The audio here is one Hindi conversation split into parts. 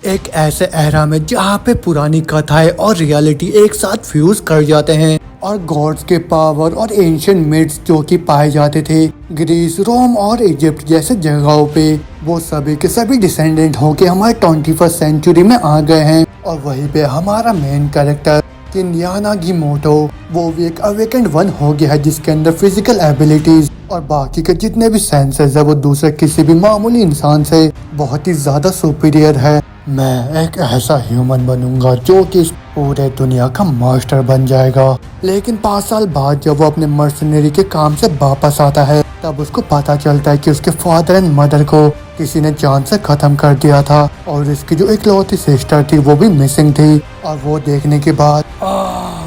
एक ऐसे एरा में जहाँ पे पुरानी कथाएं और रियलिटी एक साथ फ्यूज कर जाते हैं और गॉड्स के पावर और एंशिएंट मिथ्स जो कि पाए जाते थे ग्रीस, रोम और इजिप्ट जैसे जगहों पे, वो सभी के सभी डिसेंडेंट होके हमारे 21st सेंचुरी में आ गए हैं। और वहीं पे हमारा मेन कैरेक्टर किन यानागिमोटो, वो भी एक अवेकेंड वन हो गया है जिसके अंदर फिजिकल एबिलिटीज और बाकी के जितने भी सेंसेस है वो दूसरे किसी भी मामूली इंसान से बहुत ही ज्यादा सुपीरियर है। मैं एक ऐसा ह्यूमन बनूंगा जो कि इस पूरे दुनिया का मास्टर बन जाएगा। लेकिन 5 साल बाद जब वो अपने मर्सनरी के काम से वापस आता है तब उसको पता चलता है कि उसके फादर एंड मदर को किसी ने जान से खत्म कर दिया था और इसकी जो इकलौती सिस्टर थी वो भी मिसिंग थी। और वो देखने के बाद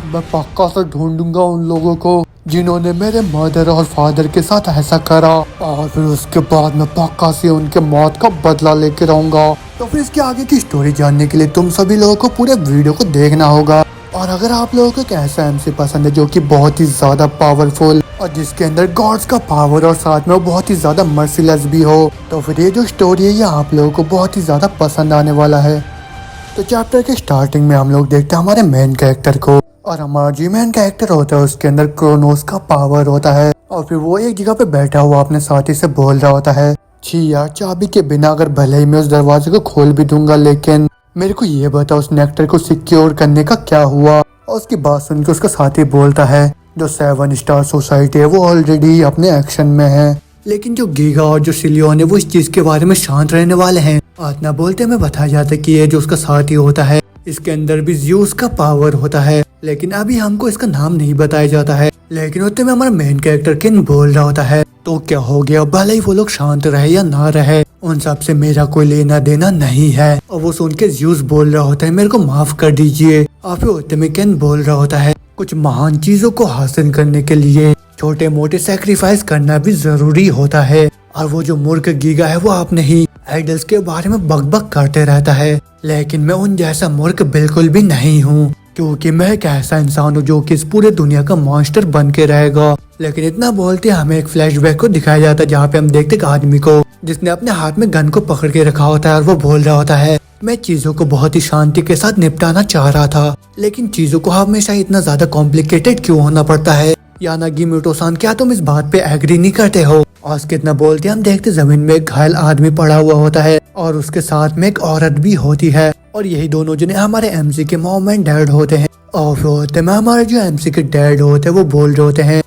मैं पक्का से ढूंढूंगा उन लोगों को जिन्होंने मेरे मदर और फादर के साथ ऐसा करा, और फिर उसके बाद मैं पक्का से उनके मौत का बदला लेके रहूंगा। तो फिर इसके आगे की स्टोरी जानने के लिए तुम सभी लोगों को पूरे वीडियो को देखना होगा। और अगर आप लोगों को एक ऐसा एमसी पसंद है जो कि बहुत ही ज्यादा पावरफुल और जिसके अंदर गॉड्स का पावर और साथ में वो बहुत ही ज्यादा मर्सीलेस भी हो, तो फिर ये जो स्टोरी है ये आप लोगों को बहुत ही ज्यादा पसंद आने वाला है। तो चैप्टर के स्टार्टिंग में हम लोग देखते हैं हमारे मेन कैरेक्टर को, और हमारा जो मेन कैरेक्टर होता है उसके अंदर क्रोनोस का पावर होता है। और फिर वो एक जगह पे बैठा हुआ अपने साथी से बोल रहा होता है, छी यार, चाबी के बिना अगर भले ही मैं उस दरवाजे को खोल भी दूंगा, लेकिन मेरे को ये बता उस नेक्टर को सिक्योर करने का क्या हुआ। और उसकी बात सुन के उसका साथी बोलता है, जो 7 स्टार सोसाइटी है वो ऑलरेडी अपने एक्शन में है, लेकिन जो गीगा और जो सिलियन है वो इस चीज के बारे में शांत रहने वाले हैं। इतना बोलते में बताया जाता है कि ये जो उसका साथी होता है इसके अंदर भी ज़्यूस का पावर होता है, लेकिन अभी हमको इसका नाम नहीं बताया जाता है। लेकिन उतने में हमारा मेन कैरेक्टर किन बोल रहा होता है, तो क्या हो गया, भले ही वो लोग शांत रहे या ना रहे, उन सब से मेरा कोई लेना देना नहीं है। और वो सुन के ज़्यूस बोल रहा होता है, मेरे को माफ कर दीजिए। और फिर उतने में किन बोल रहा होता है, कुछ महान चीजों को हासिल करने के लिए छोटे मोटे सेक्रीफाइस करना भी जरूरी होता है। और वो जो मूर्ख गीगा है वो आपने ही आइडल्स के बारे में बकबक करते रहता है, लेकिन मैं उन जैसा मूर्ख बिल्कुल भी नहीं हूँ, क्योंकि मैं एक ऐसा इंसान हूँ जो कि इस पूरे दुनिया का मॉन्स्टर बन के रहेगा। लेकिन इतना बोलते हमें एक फ्लैशबैक को दिखाया जाता है जहाँ पे हम देखते एक आदमी को जिसने अपने हाथ में गन को पकड़ के रखा होता है और वो बोल रहा होता है, मैं चीजों को बहुत ही शांति के साथ निपटाना चाह रहा था, लेकिन चीजों को हमेशा इतना ज्यादा कॉम्प्लिकेटेड क्यों होना पड़ता है। यानागिमोटो-सान, क्या तुम इस बात पे एग्री नहीं करते हो? और कितना बोलते हम देखते जमीन में एक घायल आदमी पड़ा हुआ होता है और उसके साथ में एक औरत भी होती है, और यही दोनों जने हमारे एमसी के मॉम एंड डैड होते हैं। और फिर होते में हमारे जो एमसी के डैड होते हैं वो बोल रहे होते हैं,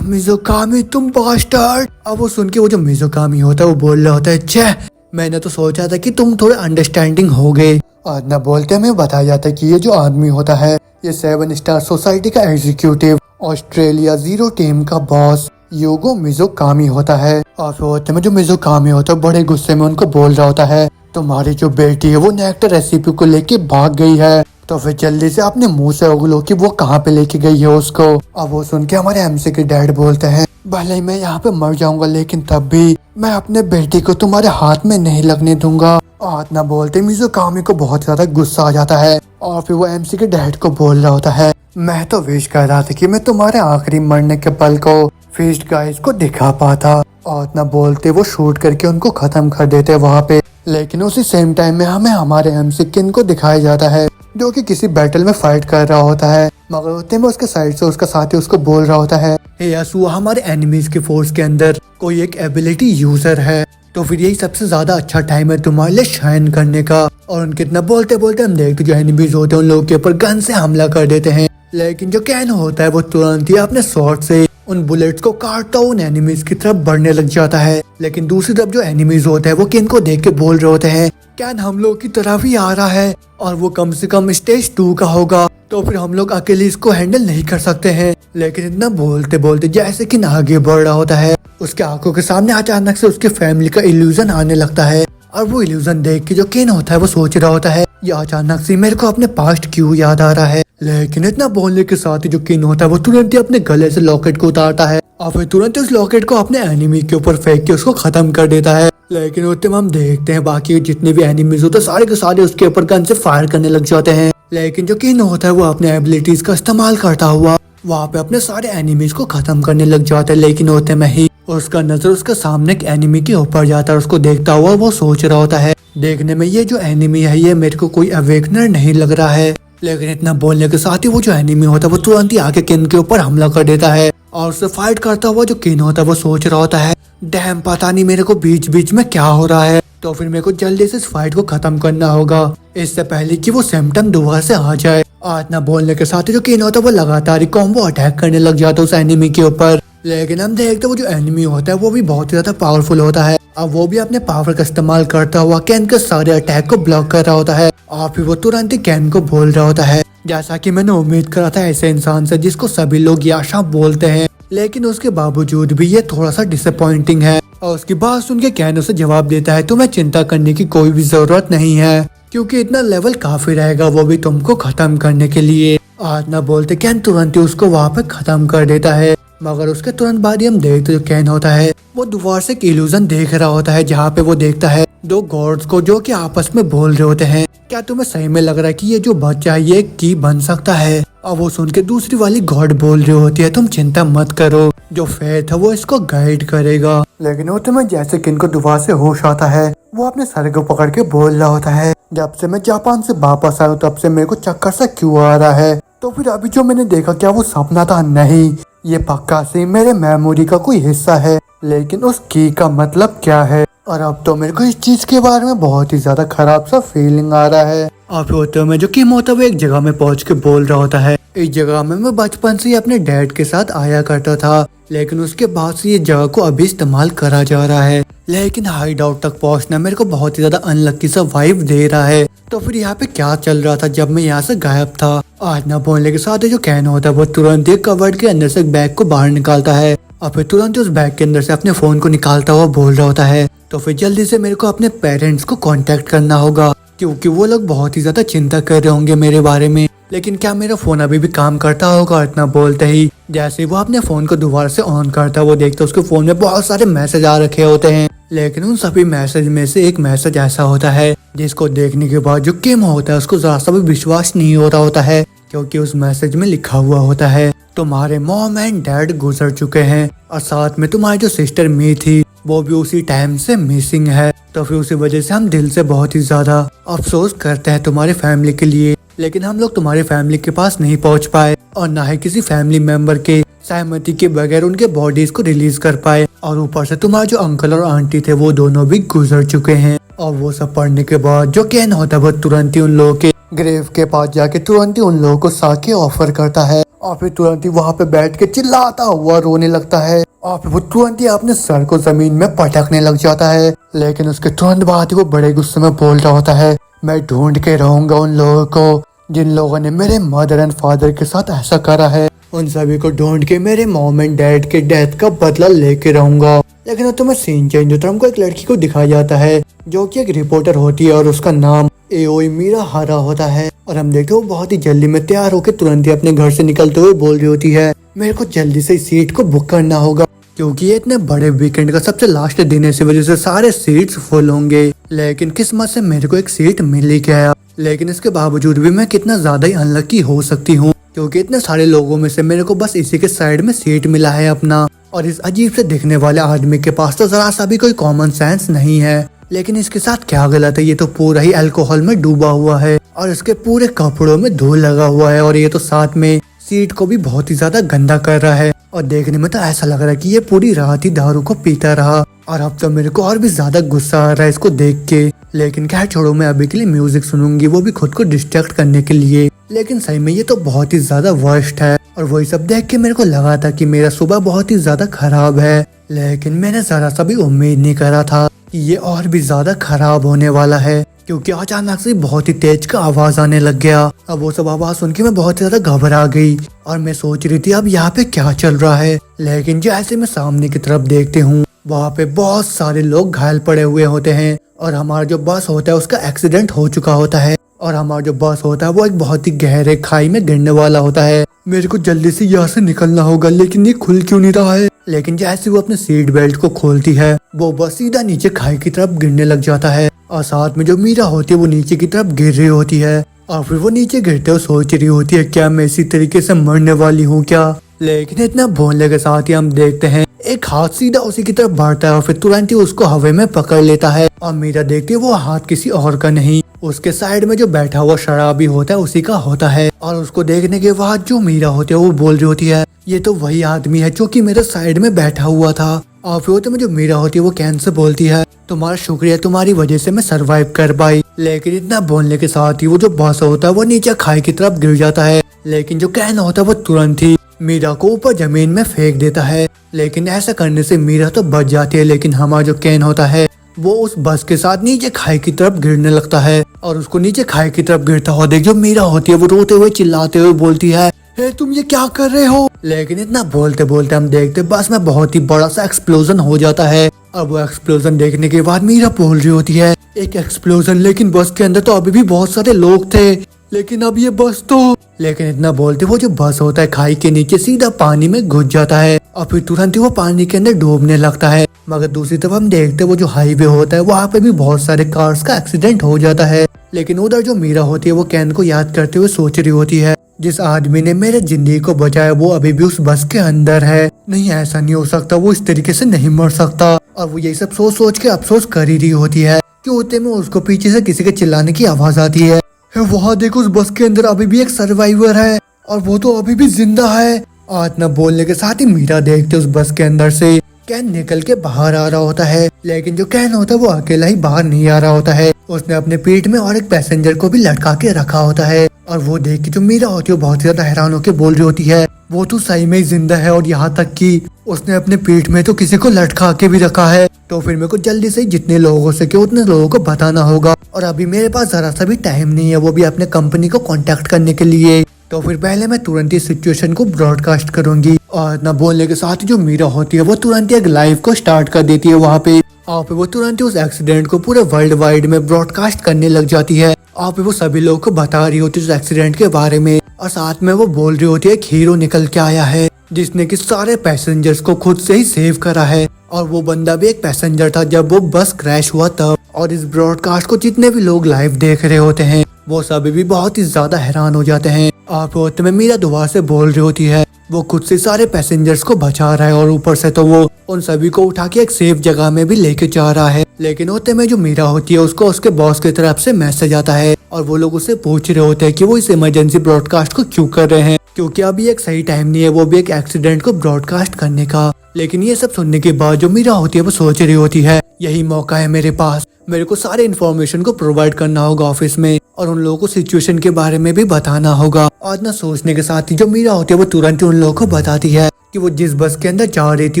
मिज़ोकामी तुम बास्टर्ड। अब वो सुन के वो जो मिज़ोकामी होता है वो बोल रहा होता है, छह, मैंने तो सोचा था कि तुम थोड़े अंडरस्टैंडिंग हो गए। और न बोलते हमें बताया जाता है कि ये जो आदमी होता है ये 7 स्टार सोसाइटी का एग्जीक्यूटिव, ऑस्ट्रेलिया 0 टीम का बॉस यूगो मिज़ोकामी होता है। और फिर होते में जो मिज़ोकामी होता है बड़े गुस्से में उनको बोल रहा होता है, तुम्हारी जो बेटी है वो नेक्टर रेसिपी को लेके भाग गई है, तो फिर जल्दी से अपने मुंह से उगलो कि वो कहाँ पे लेके गई है उसको। अब वो सुन के हमारे एमसी के डैड बोलते हैं, भले ही मैं यहाँ पे मर जाऊंगा लेकिन तब भी मैं अपने बेटी को तुम्हारे हाथ में नहीं लगने दूंगा। और इतना बोलते मिज़ोकामी को बहुत ज्यादा गुस्सा आ जाता है और फिर वो एमसी के डैड को बोल रहा होता है, मैं तो विश कर रहा था कि मैं तुम्हारे आखिरी मरने के पल को फीस्ट गाइस को दिखा पाता। और इतना बोलते वो शूट करके उनको खत्म कर देते वहाँ पे। लेकिन उसी सेम टाइम में हमें हमारे एमसी किन को दिखाया जाता है जो कि किसी बैटल में फाइट कर रहा होता है, मगर उतने में उसके साइड से उसका साथी उसको बोल रहा होता है, यासुआ, हमारे एनिमीज के फोर्स के अंदर कोई एक एबिलिटी यूजर है, तो फिर यही सबसे ज्यादा अच्छा टाइम है तुम्हारे लिए शाइन करने का। और उनके इतना बोलते बोलते हम देखते जो एनिमीज होते हैं उन लोगों के ऊपर गन से हमला कर देते हैं, लेकिन जो कैन होता है वो तुरंत ही अपने स्वॉर्ड से उन बुलेट्स को काटता उन एनिमीज की तरफ बढ़ने लग जाता है। लेकिन दूसरी तरफ जो एनिमीज होते हैं वो किन को देख के बोल रहे होते हैं, कैन हम लोग की तरफ ही आ रहा है और वो कम से कम स्टेज 2 का होगा, तो फिर हम लोग अकेले इसको हैंडल नहीं कर सकते हैं। लेकिन इतना बोलते बोलते जैसे कि आगे बढ़ रहा होता है उसके आंखों के सामने अचानक से उसके फैमिली का इल्यूजन आने लगता है। और वो इल्यूजन देख के जो किन होता है वो सोच रहा होता है, ये अचानक से मेरे को अपने पास्ट क्यों याद आ रहा है। लेकिन इतना बोलने के साथ ही जो किन होता है वो तुरंत ही अपने गले से लॉकेट को उतारता है और फिर तुरंत उस लॉकेट को अपने एनिमी के ऊपर फेंक के उसको खत्म कर देता है। लेकिन उतने में हम देखते हैं बाकी जितने भी एनिमीज होते हैं सारे के सारे उसके ऊपर गन से फायर करने लग जाते हैं। लेकिन जो किन होता है वो अपने एबिलिटीज का इस्तेमाल करता हुआ वहाँ पे अपने सारे एनिमीज को खत्म करने लग जाते हैं। लेकिन होते में ही उसका नजर उसके सामने एक एनिमी के ऊपर जाता है। उसको देखता हुआ वो सोच रहा होता है, देखने में ये जो एनिमी है ये मेरे को कोई अवेकनर नहीं लग रहा है। लेकिन इतना बोलने के साथ ही वो जो एनिमी होता है वो तुरंत ही आके किन के ऊपर हमला कर देता है और उससे फाइट करता हुआ जो किन होता है वो सोच रहा होता है, डैम पता नहीं मेरे को बीच बीच में क्या हो रहा है, तो फिर मेरे को जल्दी से इस फाइट को खत्म करना होगा इससे पहले कि वो सिम्टम दोबारा से आ जाए। आज ना बोलने के साथ ही जो किन होता है वो लगातार ही कॉम्बो अटैक करने लग जाता है उस एनिमी के ऊपर। लेकिन हम देखते वो जो एनिमी होता है वो भी बहुत ही ज्यादा पावरफुल होता है। अब वो भी अपने पावर का इस्तेमाल करता हुआ कैन के सारे अटैक को ब्लॉक कर रहा होता है और फिर वो तुरंत ही कैन को बोल रहा होता है, जैसा कि मैंने उम्मीद करा था ऐसे इंसान से जिसको सभी लोग याशा बोलते हैं। लेकिन उसके बावजूद भी ये थोड़ा सा डिसअपॉइंटिंग है और उसकी बात सुन के कैन उसे जवाब देता है, तुम्हें चिंता करने की कोई भी जरूरत नहीं है क्योंकि इतना लेवल काफी रहेगा वो भी तुमको खत्म करने के लिए। आज ना बोलते कैन तुरंत ही उसको वहाँ पे खत्म कर देता है। मगर उसके तुरंत बाद ही हम देखते जो कैन होता है वो दोबारा से एक इल्यूजन देख रहा होता है जहाँ पे वो देखता है दो गॉड्स को जो कि आपस में बोल रहे होते हैं, क्या तुम्हें सही में लग रहा है कि ये जो बच्चा है ये एक की बन सकता है? और वो सुन के दूसरी वाली गॉड बोल रही होती है, तुम चिंता मत करो, जो फेथ है वो इसको गाइड करेगा। लेकिन वो तुम्हें जैसे किन को दोबारा से होश आता है वो अपने सर को पकड़ के बोल रहा होता है, जब से मैं जापान से वापस आया हूँ तब से मेरे को चक्कर सा क्यों आ रहा है? तो फिर अभी जो मैंने देखा क्या वो सपना था? नहीं, ये पक्का से मेरे मेमोरी का कोई हिस्सा है। लेकिन उस की का मतलब क्या है? और अब तो मेरे को इस चीज के बारे में बहुत ही ज्यादा खराब सा फीलिंग आ रहा है। और फिर होते में जो किम होता है वो एक जगह में पहुंच के बोल रहा होता है, इस जगह में मैं बचपन से ही अपने डैड के साथ आया करता था, लेकिन उसके बाद से ये जगह को अभी इस्तेमाल करा जा रहा है। लेकिन हाइड आउट तक पहुंचना मेरे को बहुत ही ज्यादा अनलकी सा वाइब दे रहा है। तो फिर यहाँ पे क्या चल रहा था जब मैं यहाँ से गायब था? आज ना बोलने के साथ जो कैन होता है वो तुरंत एक कवर्ड के अंदर से एक बैग को बाहर निकालता है और फिर तुरंत उस बैग के अंदर से अपने फोन को निकालता हुआ बोल रहा होता है, तो फिर जल्दी से मेरे को अपने पेरेंट्स को कांटेक्ट करना होगा क्योंकि वो लोग बहुत ही ज्यादा चिंता कर रहे होंगे मेरे बारे में। लेकिन क्या मेरा फोन अभी भी काम करता होगा? इतना बोलते ही जैसे वो अपने फोन को दोबारा से ऑन करता है वो देखता है उसके फोन में बहुत सारे मैसेज आ रखे होते हैं। लेकिन उन सभी मैसेज में से एक मैसेज ऐसा होता है जिसको देखने के बाद जो किम होता है उसको जरा सा भी विश्वास नहीं हो रहा होता है, क्योंकि उस मैसेज में लिखा हुआ होता है, तुम्हारे मॉम एंड डैड गुजर चुके हैं और साथ में तुम्हारी जो सिस्टर मी थी वो भी उसी टाइम से मिसिंग है। तो फिर उसी वजह से हम दिल से बहुत ही ज्यादा अफसोस करते हैं तुम्हारी फैमिली के लिए, लेकिन हम लोग तुम्हारी फैमिली के पास नहीं पहुंच पाए और ना ही किसी फैमिली मेंबर के सहमति के बगैर उनके बॉडीज को रिलीज कर पाए। और ऊपर से तुम्हारे जो अंकल और आंटी थे वो दोनों भी गुजर चुके हैं। और वो सब पढ़ने के बाद जो कैन होता है वो तुरंत ही उन लोगों के ग्रेव के पास जाके तुरंत ही उन लोगों को साके ऑफर करता है और फिर तुरंत ही वहाँ पे बैठ के चिल्लाता हुआ रोने लगता है और फिर वो तुरंत ही अपने सर को जमीन में पटकने लग जाता है। लेकिन उसके तुरंत बाद ही वो बड़े गुस्से में बोल रहा होता है, मैं ढूंढ के रहूंगा उन लोगों को जिन लोगों ने मेरे मदर एंड फादर के साथ ऐसा करा है, उन सभी को ढूंढ के मेरे मॉम एंड डैड के डेथ का बदला लेके रहूंगा। लेकिन अब तो मैं सीन चेंज होता है, हमको एक लड़की को दिखाया जाता है जो कि एक रिपोर्टर होती है और उसका नाम एओई मीरा हारा होता है। और हम देखते हो बहुत ही जल्दी में तैयार होकर तुरंत ही अपने घर से निकलते हुए बोल रही होती है, मेरे को जल्दी से सीट को बुक करना होगा क्योंकि ये इतने बड़े वीकेंड का सबसे लास्ट दिन है, इसी वजह से सारे सीट्स फुल होंगे। लेकिन किस्मत से मेरे को एक सीट मिल ही गया, लेकिन इसके बावजूद भी मैं कितना ज्यादा ही अनलकी हो सकती हूँ क्योंकि इतने सारे लोगों में से मेरे को बस इसी के साइड में सीट मिला है अपना। और इस अजीब से दिखने वाले आदमी के पास तो जरा सा भी कोई कॉमन सेंस नहीं है। लेकिन इसके साथ क्या गलत है, ये तो पूरा ही अल्कोहल में डूबा हुआ है और इसके पूरे कपड़ों में धूल लगा हुआ है और ये तो साथ में सीट को भी बहुत ही ज्यादा गंदा कर रहा है। और देखने में तो ऐसा लग रहा है कि ये पूरी रात ही दारू को पीता रहा। और अब तो मेरे को और भी ज्यादा गुस्सा आ रहा है इसको देख के। लेकिन क्या छोड़ो, मैं अभी के लिए म्यूजिक सुनूंगी, वो भी खुद को डिस्ट्रैक्ट करने के लिए। लेकिन सही में ये तो बहुत ही ज्यादा वर्स्ट है और वही सब देख के मेरे को लगा था कि मेरा सुबह बहुत ही ज्यादा खराब है। लेकिन मैंने जरा सा भी उम्मीद नहीं करा था कि ये और भी ज्यादा खराब होने वाला है, क्योंकि अचानक से बहुत ही तेज का आवाज आने लग गया। अब वो सब आवाज सुन के मैं बहुत ज्यादा घबरा गई और मैं सोच रही थी अब यहाँ पे क्या चल रहा है। लेकिन जैसे मैं सामने की तरफ देखती हूँ वहाँ पे बहुत सारे लोग घायल पड़े हुए होते हैं और हमारा जो बस होता है उसका एक्सीडेंट हो चुका होता है और हमारा जो बस होता है वो एक बहुत ही गहरे खाई में गिरने वाला होता है। मेरे को जल्दी से यहाँ से निकलना होगा, लेकिन ये खुल क्यों नहीं रहा है। लेकिन जैसे वो अपने सीट बेल्ट को खोलती है वो बस सीधा नीचे खाई की तरफ गिरने लग जाता है और साथ में जो मीरा होती है वो नीचे की तरफ गिर रही होती है। और फिर वो नीचे गिरते हुए सोच रही होती है क्या मैं इसी तरीके से मरने वाली हूँ क्या। लेकिन इतना बोलने के साथ ही हम देखते हैं एक हाथ सीधा उसी की तरफ बढ़ता है और फिर तुरंत ही उसको हवा में पकड़ लेता है। और मीरा देखती है वो हाथ किसी और का नहीं, उसके साइड में जो बैठा हुआ शराबी होता है उसी का होता है। और उसको देखने के बाद जो मीरा होती है वो बोल रही होती है ये तो वही आदमी है जो कि मेरे साइड में बैठा हुआ था। और फिर तो जो मीरा होती है वो कैन से बोलती है तुम्हारा शुक्रिया, तुम्हारी वजह से मैं सरवाइव कर पाई। लेकिन इतना बोलने के साथ ही वो जो बॉस होता है वो नीचे खाई की तरफ गिर जाता है। लेकिन जो कैन होता है वो तुरंत ही मीरा को ऊपर जमीन में फेंक देता है। लेकिन ऐसा करने से मीरा तो बच जाती है, लेकिन हमारा जो कैन होता है वो उस बस के साथ नीचे खाई की तरफ गिरने लगता है। और उसको नीचे खाई की तरफ गिरता हुआ देख जो मीरा होती है वो रोते हुए चिल्लाते हुए बोलती है हे तुम ये क्या कर रहे हो। लेकिन इतना बोलते बोलते हम देखते बस में बहुत ही बड़ा सा एक्सप्लोजन हो जाता है। अब वो एक्सप्लोजन देखने के बाद मीरा बोल रही होती है एक एक्सप्लोजन, लेकिन बस के अंदर तो अभी भी बहुत सारे लोग थे, लेकिन अब ये बस तो। लेकिन इतना बोलते वो जो बस होता है खाई के नीचे सीधा पानी में घुस जाता है और फिर तुरंत ही वो पानी के अंदर डूबने लगता है। मगर दूसरी तरफ हम देखते वो जो हाईवे होता है वहाँ पे भी बहुत सारे कार्स का एक्सीडेंट हो जाता है। लेकिन उधर जो मीरा होती है वो कैन को याद करते हुए सोच रही होती है जिस आदमी ने मेरे जिंदगी को बचाया वो अभी भी उस बस के अंदर है। नहीं ऐसा नहीं हो सकता, वो इस तरीके से नहीं मर सकता। और वो यही सब सोच सोच के अफसोस कर ही रही होती है कि उतने में उसको पीछे से किसी के चिल्लाने की आवाज आती है वहाँ देखो उस बस के अंदर अभी भी एक सर्वाइवर है और वो तो अभी भी जिंदा है। आज न बोलने के साथ ही मीरा देखते उस बस के अंदर से कैन निकल के बाहर आ रहा होता है। लेकिन जो कैन होता है वो अकेला ही बाहर नहीं आ रहा होता है, उसने अपने पीठ में और एक पैसेंजर को भी लटका के रखा होता है। और वो देख के जो मीरा होती है वो बहुत ज्यादा हैरान होकर बोल रही होती है वो तो सही में ही जिंदा है और यहाँ तक कि उसने अपने पीठ में तो किसी को लटका के भी रखा है। तो फिर मेरे को जल्दी से जितने लोगों से कि उतने लोगों को बताना होगा और अभी मेरे पास जरा सा भी टाइम नहीं है, वो भी अपने कंपनी को कांटेक्ट करने के लिए। तो फिर पहले मैं तुरंत ही सिचुएशन को ब्रॉडकास्ट करूंगी। और न बोलने के साथ ही जो मीरा होती है वो तुरंत ही एक लाइव को स्टार्ट कर देती है वहाँ पे। और फिर वो तुरंत ही उस एक्सीडेंट को पूरे वर्ल्ड वाइड में ब्रॉडकास्ट करने लग जाती है। और फिर वो सभी लोगों को बता रही होती है उस एक्सीडेंट के बारे में और साथ में वो बोल रही होती है एक हीरो निकल के आया है जिसने कि सारे पैसेंजर्स को खुद से ही सेव करा है। और वो बंदा भी एक पैसेंजर था जब वो बस क्रैश हुआ तब। और इस ब्रॉडकास्ट को जितने भी लोग लाइव देख रहे होते हैं वो सभी भी बहुत ही ज्यादा हैरान हो जाते हैं। और फिर में मीरा दुआ से बोल रही होती है वो खुद से सारे पैसेंजर्स को बचा रहा है और ऊपर से तो वो उन सभी को उठा के एक सेफ जगह में भी लेके जा रहा है। लेकिन होते में जो मीरा होती है उसको उसके बॉस की तरफ से मैसेज आता है और वो लोग उससे पूछ रहे होते हैं कि वो इस इमरजेंसी ब्रॉडकास्ट को क्यों कर रहे हैं, क्योंकि अभी एक सही टाइम नहीं है वो भी एक एक्सीडेंट को ब्रॉडकास्ट करने का। लेकिन ये सब सुनने के बाद जो मीरा होती है वो सोच रही होती है यही मौका है मेरे पास, मेरे को सारे इन्फॉर्मेशन को प्रोवाइड करना होगा ऑफिस में और उन लोगों को सिचुएशन के बारे में भी बताना होगा। और न सोचने के साथ ही जो मीरा होती है वो तुरंत ही उन लोगों को बताती है कि वो जिस बस के अंदर जा रही थी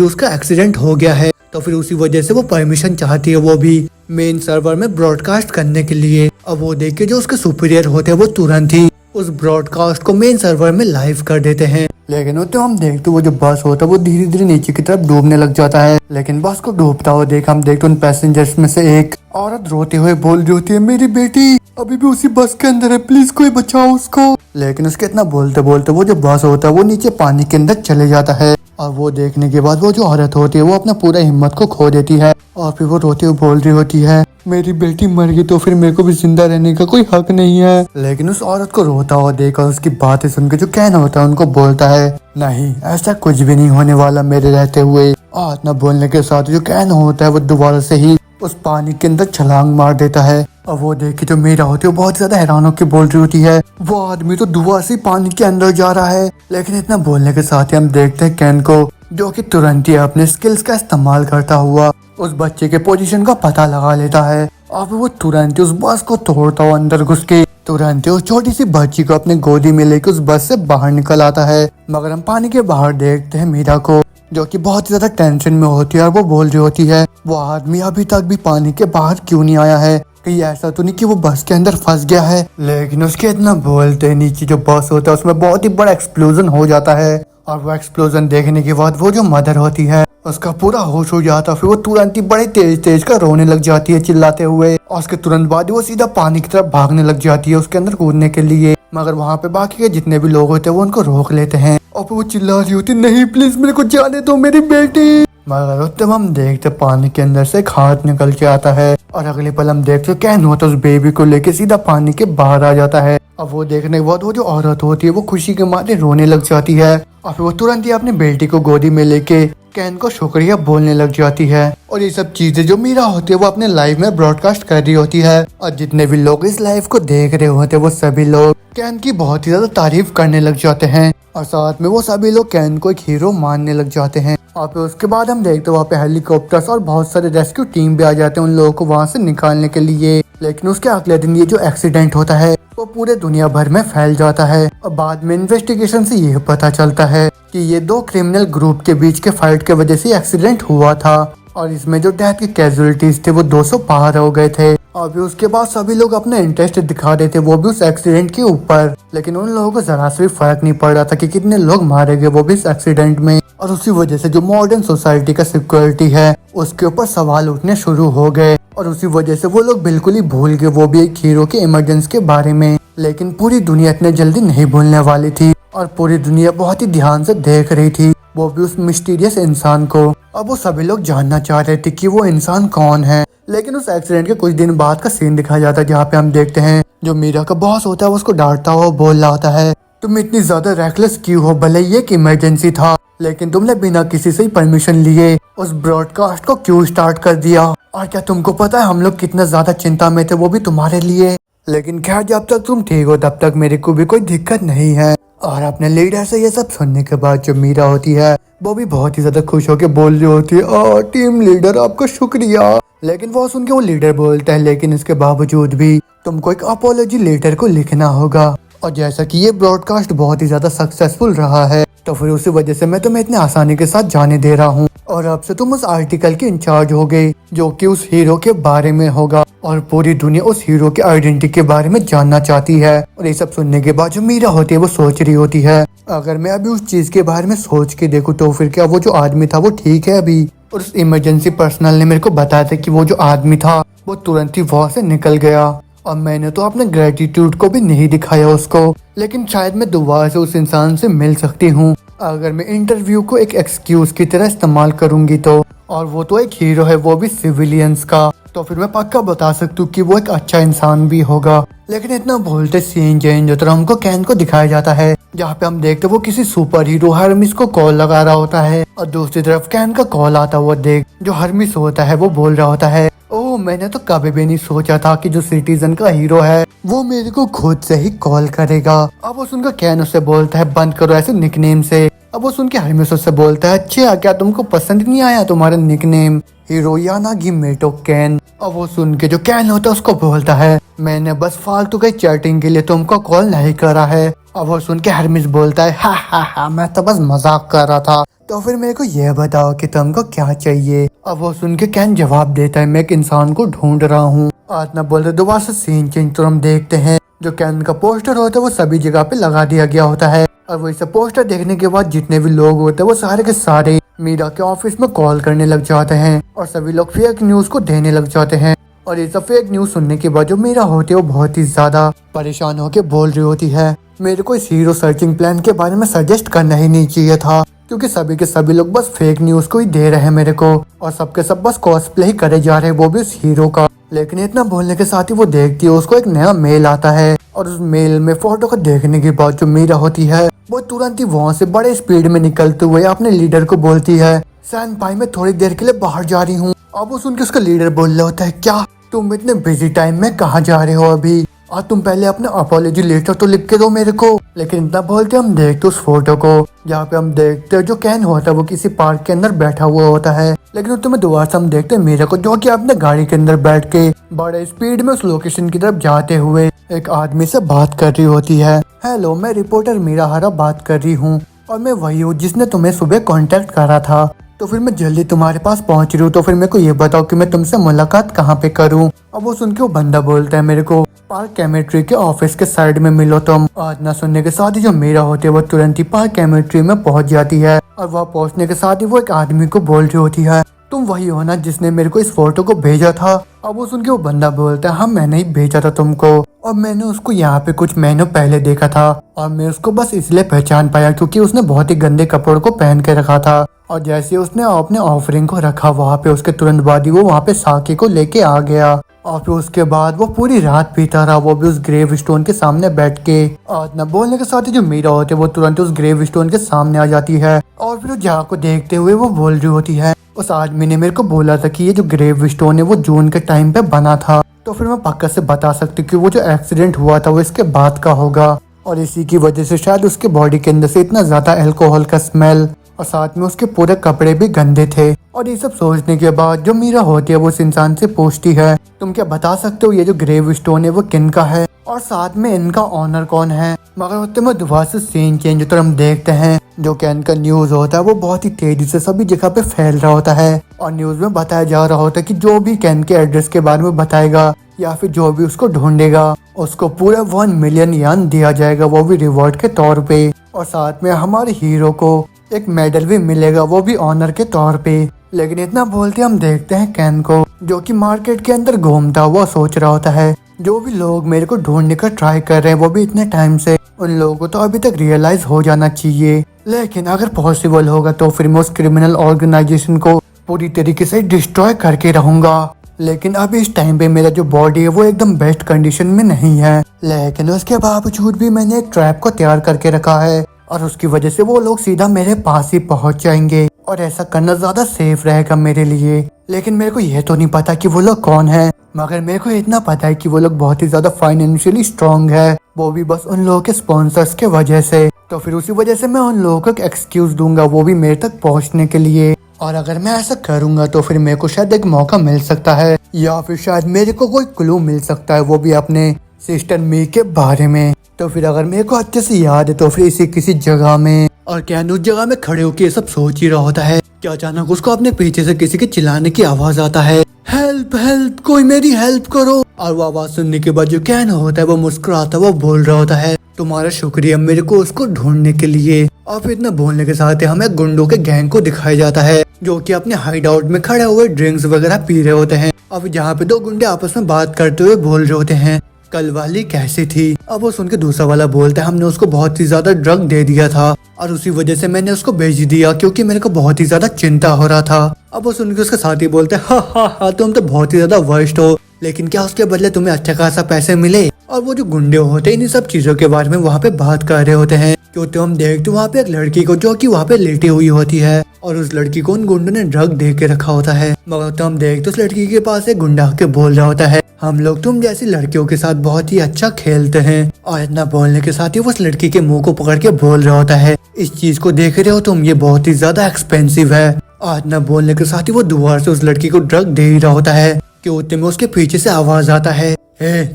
उसका एक्सीडेंट हो गया है। तो फिर उसी वजह से वो परमिशन चाहती है वो भी मेन सर्वर में ब्रॉडकास्ट करने के लिए। अब वो देख के जो उसके सुपीरियर होते हैं वो तुरंत ही उस ब्रॉडकास्ट को मेन सर्वर में लाइव कर देते हैं। लेकिन वो तो हम देखते वो जो बस होता है वो धीरे धीरे नीचे की तरफ डूबने लग जाता है। लेकिन बस को डूबता हुआ देख हम देखते उन पैसेंजर्स में से एक औरत रोते हुए बोल रही होती है मेरी बेटी अभी भी उसी बस के अंदर है, प्लीज कोई बचाओ उसको। लेकिन उसके इतना बोलते बोलते वो जो बस होता है वो नीचे पानी के अंदर चले जाता है। और वो देखने के बाद वो जो औरत होती है वो अपना पूरा हिम्मत को खो देती है और फिर वो रोते हुए बोल रही होती है मेरी बेटी मर गई तो फिर मेरे को भी जिंदा रहने का कोई हक नहीं है। लेकिन उस औरत को रोता हुआ देखकर उसकी बातें सुनकर जो कैन होता है उनको बोलता है नहीं ऐसा कुछ भी नहीं होने वाला मेरे रहते हुए। और न बोलने के साथ जो कैन होता है वो दोबारा से ही उस पानी के अंदर छलांग मार देता है। और वो देख के जो मीरा होती है वो बहुत ज्यादा हैरान होकर बोल रही होती है वो आदमी तो दुआ से पानी के अंदर जा रहा है। लेकिन इतना बोलने के साथ ही हम देखते हैं कैन को जो कि तुरंत ही अपने स्किल्स का इस्तेमाल करता हुआ उस बच्चे के पोजीशन का पता लगा लेता है। और वो तुरंत ही उस बस को तोड़ता हुआ अंदर घुस के तुरंत ही उस छोटी सी बच्ची को अपने गोदी में लेकर उस बस से बाहर निकल आता है। मगर हम पानी के बाहर देखते हैं मीरा को जो कि बहुत ज्यादा टेंशन में होती है और वो बोल रही होती है वो आदमी अभी तक भी पानी के बाहर क्यों नहीं आया है, कहीं ऐसा तो नहीं कि वो बस के अंदर फंस गया है। लेकिन उसके इतना बोलते नीचे जो बस होता है उसमें बहुत ही बड़ा एक्सप्लोजन हो जाता है। और वो एक्सप्लोजन देखने के बाद वो जो मदर होती है उसका पूरा होश हो जाता है। फिर वो तुरंत ही बड़े तेज तेज का रोने लग जाती है चिल्लाते हुए और उसके तुरंत बाद वो सीधा पानी की तरफ भागने लग जाती है उसके अंदर कूदने के लिए। मगर वहाँ पे बाकी के जितने भी लोग होते हैं वो उनको रोक लेते हैं और फिर वो चिल्ला रही होती नहीं प्लीज मेरे को जाने दो मेरी बेटी। मगर तब हम देखते पानी के अंदर से एक हाथ निकल के आता है और अगले पल हम देखते कैन होता उस बेबी को लेके सीधा पानी के बाहर आ जाता है। अब वो देखने के बाद वो जो औरत होती है वो खुशी के मारे रोने लग जाती है और फिर वो तुरंत ही अपनी बेटी को गोदी में लेके कैन को शुक्रिया बोलने लग जाती है। और ये सब चीजें जो मीरा होती है वो अपने लाइव में ब्रॉडकास्ट कर रही होती है। और जितने भी लोग इस लाइव को देख रहे होते हैं वो सभी लोग कैन की बहुत ही ज्यादा तारीफ करने लग जाते हैं। और साथ में वो सभी लोग कैन को एक हीरो मानने लग जाते हैं। और फिर उसके बाद हम देखते हैं वहाँ पे हेलीकॉप्टर्स और बहुत सारे रेस्क्यू टीम भी आ जाते हैं उन लोगों को वहाँ से निकालने के लिए। लेकिन उसके अगले दिन ये जो एक्सीडेंट होता है वो पूरे दुनिया भर में फैल जाता है। और बाद में इन्वेस्टिगेशन से ये पता चलता है कि ये दो क्रिमिनल ग्रुप के बीच के फाइट के वजह से एक्सीडेंट हुआ था। और इसमें जो डेथ की कैजुअलिटीज थे वो 200 पार हो गए थे। और भी उसके बाद सभी लोग अपना इंटरेस्ट दिखा रहे थे वो भी उस एक्सीडेंट के ऊपर। लेकिन उन लोगों को जरा से भी फर्क नहीं पड़ रहा था कि कितने लोग मारे गए वो भी इस एक्सीडेंट में। और उसी वजह से जो मॉडर्न सोसाइटी का सिक्योरिटी है उसके ऊपर सवाल उठने शुरू हो गए। और उसी वजह से वो लोग बिल्कुल ही भूल गए वो भी एक हीरो के इमरजेंसी के बारे में। लेकिन पूरी दुनिया इतने जल्दी नहीं भूलने वाली थी और पूरी दुनिया बहुत ही ध्यान से देख रही थी वो भी उस मिस्टीरियस इंसान को। अब वो सभी लोग जानना चाह रहे थे कि वो इंसान कौन है। लेकिन उस एक्सीडेंट के कुछ दिन बाद का सीन दिखाया जाता है जहाँ पे हम देखते हैं जो मीरा का बॉस होता है वो उसको डांटता हुआ बोल रहा होता है, तुम इतनी ज्यादा रेकलेस क्यों हो? भले ये एक इमरजेंसी था लेकिन तुमने बिना किसी से ही परमिशन लिए उस ब्रॉडकास्ट को क्यों स्टार्ट कर दिया? और क्या तुमको पता है हम लोग कितना ज्यादा चिंता में थे वो भी तुम्हारे लिए। लेकिन खैर जब तक तुम ठीक हो तब तक मेरे को भी कोई दिक्कत नहीं है। और अपने लीडर से ये सब सुनने के बाद जो मीरा होती है वो भी बहुत ही ज्यादा खुश होकर बोल रही होती है, टीम लीडर आपका शुक्रिया। लेकिन वो सुन के वो लीडर बोलता है, लेकिन इसके बावजूद भी तुमको एक अपोलॉजी लेटर को लिखना होगा। और जैसा कि ये ब्रॉडकास्ट बहुत ही ज्यादा सक्सेसफुल रहा है तो फिर उसी वजह से मैं तुम्हें इतने आसानी के साथ जाने दे रहा हूँ। और अब से तुम उस आर्टिकल के इंचार्ज हो गए जो कि उस हीरो के बारे में होगा। और पूरी दुनिया उस हीरो के आइडेंटिटी के बारे में जानना चाहती है। और ये सब सुनने के बाद जो मीरा होती है वो सोच रही होती है, अगर मैं अभी उस चीज के बारे में सोच के देखूँ तो फिर क्या वो जो आदमी था वो ठीक है अभी? और उस इमरजेंसी पर्सनल ने मेरे को बताया था कि वो जो आदमी था वो तुरंत ही वहाँ से निकल गया। और मैंने तो अपने ग्रेटिट्यूड को भी नहीं दिखाया उसको। लेकिन शायद मैं दोबारा से उस इंसान से मिल सकती हूँ अगर मैं इंटरव्यू को एक एक्सक्यूज की तरह इस्तेमाल करूंगी तो। और वो तो एक हीरो है वो भी सिविलियंस का, तो फिर मैं पक्का बता सकती हूँ कि वो एक अच्छा इंसान भी होगा। लेकिन इतना बोलते सीन चेंज होता है, हमको कैन को दिखाया जाता है जहाँ पे हम देखते वो किसी सुपर हीरो हरमिस को कॉल लगा रहा होता है। और दूसरी तरफ कैन का कॉल आता वो देख जो हरमिस होता है वो बोल रहा होता है, ओह मैंने तो कभी भी नहीं सोचा था कि जो सिटीजन का हीरो है वो मेरे को खुद से ही कॉल करेगा। अब वो सुनकर कैन उससे बोलता है बंद करो ऐसे निकनेम से। अब वो सुन के हरमिस उससे बोलता है, अच्छा क्या तुमको पसंद नहीं आया तुम्हारा निकनेम हीरोयाना गिमेटो कैन? अब वो सुन के जो कैन होता है उसको बोलता है, मैंने बस फालतू की चैटिंग के लिए तुमको कॉल नहीं करा है। अब वो सुन के हरमिस बोलता है, हा मैं तो बस मजाक कर रहा था। तो फिर मेरे को यह बताओ कि तुमको क्या चाहिए? अब वो सुन के कैन जवाब देता है, मैं एक इंसान को ढूंढ रहा हूँ। आज ना बोलते दोबारा से सीन चेंज तो हम देखते हैं जो कैन का पोस्टर होता है वो सभी जगह पे लगा दिया गया होता है। और वो इसे पोस्टर देखने के बाद जितने भी लोग होते हैं वो सारे के सारे मीरा के ऑफिस में कॉल करने लग जाते हैं और सभी लोग फेक न्यूज को देने लग जाते हैं। और ये सब फेक न्यूज सुनने के बाद जो मीरा होती है वो बहुत ही ज्यादा परेशान होकर बोल रही होती है, मेरे को इस हीरो सर्चिंग प्लान के बारे में सजेस्ट करना ही नहीं चाहिए था क्योंकि सभी के सभी लोग बस फेक न्यूज को ही दे रहे हैं मेरे को और सबके सब बस कॉस्प्ले ही करे जा रहे हैं वो भी उस हीरो का। लेकिन इतना बोलने के साथ ही वो देखती है उसको एक नया मेल आता है और उस मेल में फोटो को देखने के बाद जो मीरा होती है वो तुरंत ही वहाँ से बड़े स्पीड में निकलते हुए अपने लीडर को बोलती है, सैन भाई मैं थोड़ी देर के लिए बाहर जा रही हूँ। अब वो सुन के उसका लीडर बोल रहा होता है, क्या तुम इतने बिजी टाइम में कहाँ जा रहे हो अभी? और तुम पहले अपना अपॉलॉजी लेटर तो लिख के दो मेरे को। लेकिन इतना बोलते हम देखते उस फोटो को जहाँ पे हम देखते जो कैन होता है वो किसी पार्क के अंदर बैठा हुआ होता है। लेकिन उसमें दोबारा से हम देखते हैं मीरा को जो कि अपने गाड़ी के अंदर बैठ के बड़े स्पीड में उस लोकेशन की तरफ जाते हुए एक आदमी से बात कर रही होती है। हेलो मैं रिपोर्टर मीरा हरा बात कर रही हूँ और मैं वही हूँ जिसने तुम्हें सुबह कांटेक्ट करा था। तो फिर मैं जल्दी तुम्हारे पास पहुंच रही हूँ, तो फिर मेरे को ये बताओ कि मैं तुमसे मुलाकात कहाँ पे करूँ? अब वो सुन के वो बंदा बोलता है, मेरे को पार्क केमिस्ट्री के ऑफिस के साइड में मिलो तुम। आज ना सुनने के साथ ही जो मीरा होती है वो तुरंत ही पार्क केमिस्ट्री में पहुंच जाती है और वह पहुंचने के साथ ही वो एक आदमी को बोल रही होती है, तुम वही हो ना जिसने मेरे को इस फोटो को भेजा था? अब वो सुन के वो बंदा बोलता है, हाँ मैंने ही भेजा था तुमको और मैंने उसको यहाँ पे कुछ महीनों पहले देखा था और मैं उसको बस इसलिए पहचान पाया क्योंकि उसने बहुत ही गंदे कपड़ों को पहन के रखा था। और जैसे उसने अपने ऑफरिंग को रखा वहाँ पे उसके तुरंत बाद ही वो वहाँ पे साकी को लेके आ गया। और फिर उसके बाद वो पूरी रात पीता रहा, वो भी उस ग्रेव स्टोन के सामने बैठ के। और न बोलने के साथ ही जो मीरा होती है वो तुरंत उस ग्रेव स्टोन के सामने आ जाती है और फिर जहाँ को देखते हुए वो बोल रही होती है, उस आदमी ने मेरे को बोला था कि ये जो ग्रेव स्टोन है वो जून के टाइम पे बना था, तो फिर मैं पक्का से बता सकती हूँ कि वो जो एक्सीडेंट हुआ था वो इसके बाद का होगा। और इसी की वजह से शायद उसके बॉडी के अंदर से इतना ज्यादा अल्कोहल का स्मेल और साथ में उसके पूरे कपड़े भी गंदे थे। और ये सब सोचने के बाद जो मीरा होती है वो उस इंसान से पूछती है, तुम क्या बता सकते हो ये जो ग्रेव स्टोन है वो किन का है और साथ में इनका ऑनर कौन है। मगर होते में दोबारा से सीन चेंज होता हम देखते हैं जो कैन का न्यूज होता है वो बहुत ही तेजी से सभी जगह पे फैल रहा होता है और न्यूज में बताया जा रहा होता है कि जो भी कैन के एड्रेस के बारे में बताएगा या फिर जो भी उसको ढूंढेगा उसको पूरा 1 मिलियन यान दिया जाएगा, वो भी रिवॉर्ड के तौर पे। और साथ में हमारे हीरो को एक मेडल भी मिलेगा, वो भी ऑनर के तौर पे। लेकिन इतना बोलते हम देखते हैं कैन को जो कि मार्केट के अंदर घूमता हुआ सोच रहा होता है, जो भी लोग मेरे को ढूंढने का ट्राई कर रहे हैं वो भी इतने टाइम से, उन लोगों को तो अभी तक रियलाइज हो जाना चाहिए। लेकिन अगर पॉसिबल होगा तो फिर मैं उस क्रिमिनल ऑर्गेनाइजेशन को पूरी तरीके से डिस्ट्रॉय करके रहूंगा। लेकिन अभी इस टाइम पे मेरा जो बॉडी है वो एकदम बेस्ट कंडीशन में नहीं है, लेकिन उसके बावजूद भी मैंने एक ट्रैप को तैयार करके रखा है और उसकी वजह से वो लोग सीधा मेरे पास ही पहुंच जाएंगे और ऐसा करना ज्यादा सेफ रहेगा मेरे लिए। लेकिन मेरे को यह तो नहीं पता कि वो लोग कौन है, मगर मेरे को इतना पता है कि वो लोग बहुत ही ज्यादा फाइनेंशियली स्ट्रांग है, वो भी बस उन लोगों के स्पॉन्सर्स के वजह से। तो फिर उसी वजह से मैं उन लोगों को एक एक्सक्यूज दूंगा वो भी मेरे तक पहुंचने के लिए। और अगर मैं ऐसा करूंगा तो फिर मेरे को शायद एक मौका मिल सकता है या फिर शायद मेरे को कोई क्लू मिल सकता है, वो भी अपने सिस्टर मी के बारे में। तो फिर अगर मेरे को अच्छे से याद है तो फिर इसी किसी जगह में, और कैन उस जगह में खड़े होकर ये सब सोच ही रहा होता है कि अचानक उसको अपने पीछे से किसी के चिल्लाने की आवाज आता है, हेल्प हेल्प, कोई मेरी हेल्प करो। और वो आवाज सुनने के बाद जो कैन होता है वो मुस्कुराता वो बोल रहा होता है, तुम्हारा शुक्रिया मेरे को उसको ढूंढने के लिए। और फिर इतना बोलने के साथ हमें गुंडों के गैंग को दिखाया जाता है जो कि अपने हाइड आउट में खड़े हुए ड्रिंक्स वगैरह पी रहे होते हैं। अब जहाँ पे दो गुंडे आपस में बात करते हुए बोल रहे होते हैं, कल वाली कैसी थी। अब वो सुन के दूसरा वाला बोलता है, हमने उसको बहुत ही ज्यादा ड्रग दे दिया था और उसी वजह से मैंने उसको भेज दिया क्योंकि मेरे को बहुत ही ज्यादा चिंता हो रहा था। अब वो सुन के उसका साथी बोलते हैं, हा तुम तो बहुत ही ज्यादा वर्स्ट हो, लेकिन क्या उसके बदले तुम्हें अच्छा खासा पैसे मिले। और वो जो गुंडे होते हैं इन सब चीजों के बारे में वहाँ पे बात कर रहे होते हैं क्योंकि हम देखते वहाँ पे एक लड़की को जो कि वहाँ पे लेटी हुई होती है और उस लड़की को उन गुंडों ने ड्रग दे के रखा होता है। मगर तो हम देखते उस लड़की के पास एक गुंडा के बोल रहा होता है, हम लोग तुम जैसी लड़कियों के साथ बहुत ही अच्छा खेलते हैं। और इतना बोलने के साथ ही वो उस लड़की के मुंह को पकड़ के बोल रहा होता है, इस चीज को देख रहे हो तुम, ये बहुत ही ज्यादा एक्सपेंसिव है। और इतना बोलने के साथ ही वो दोबारा से उस लड़की को ड्रग दे ही रहा होता है कि उतने में उसके पीछे से आवाज आता है,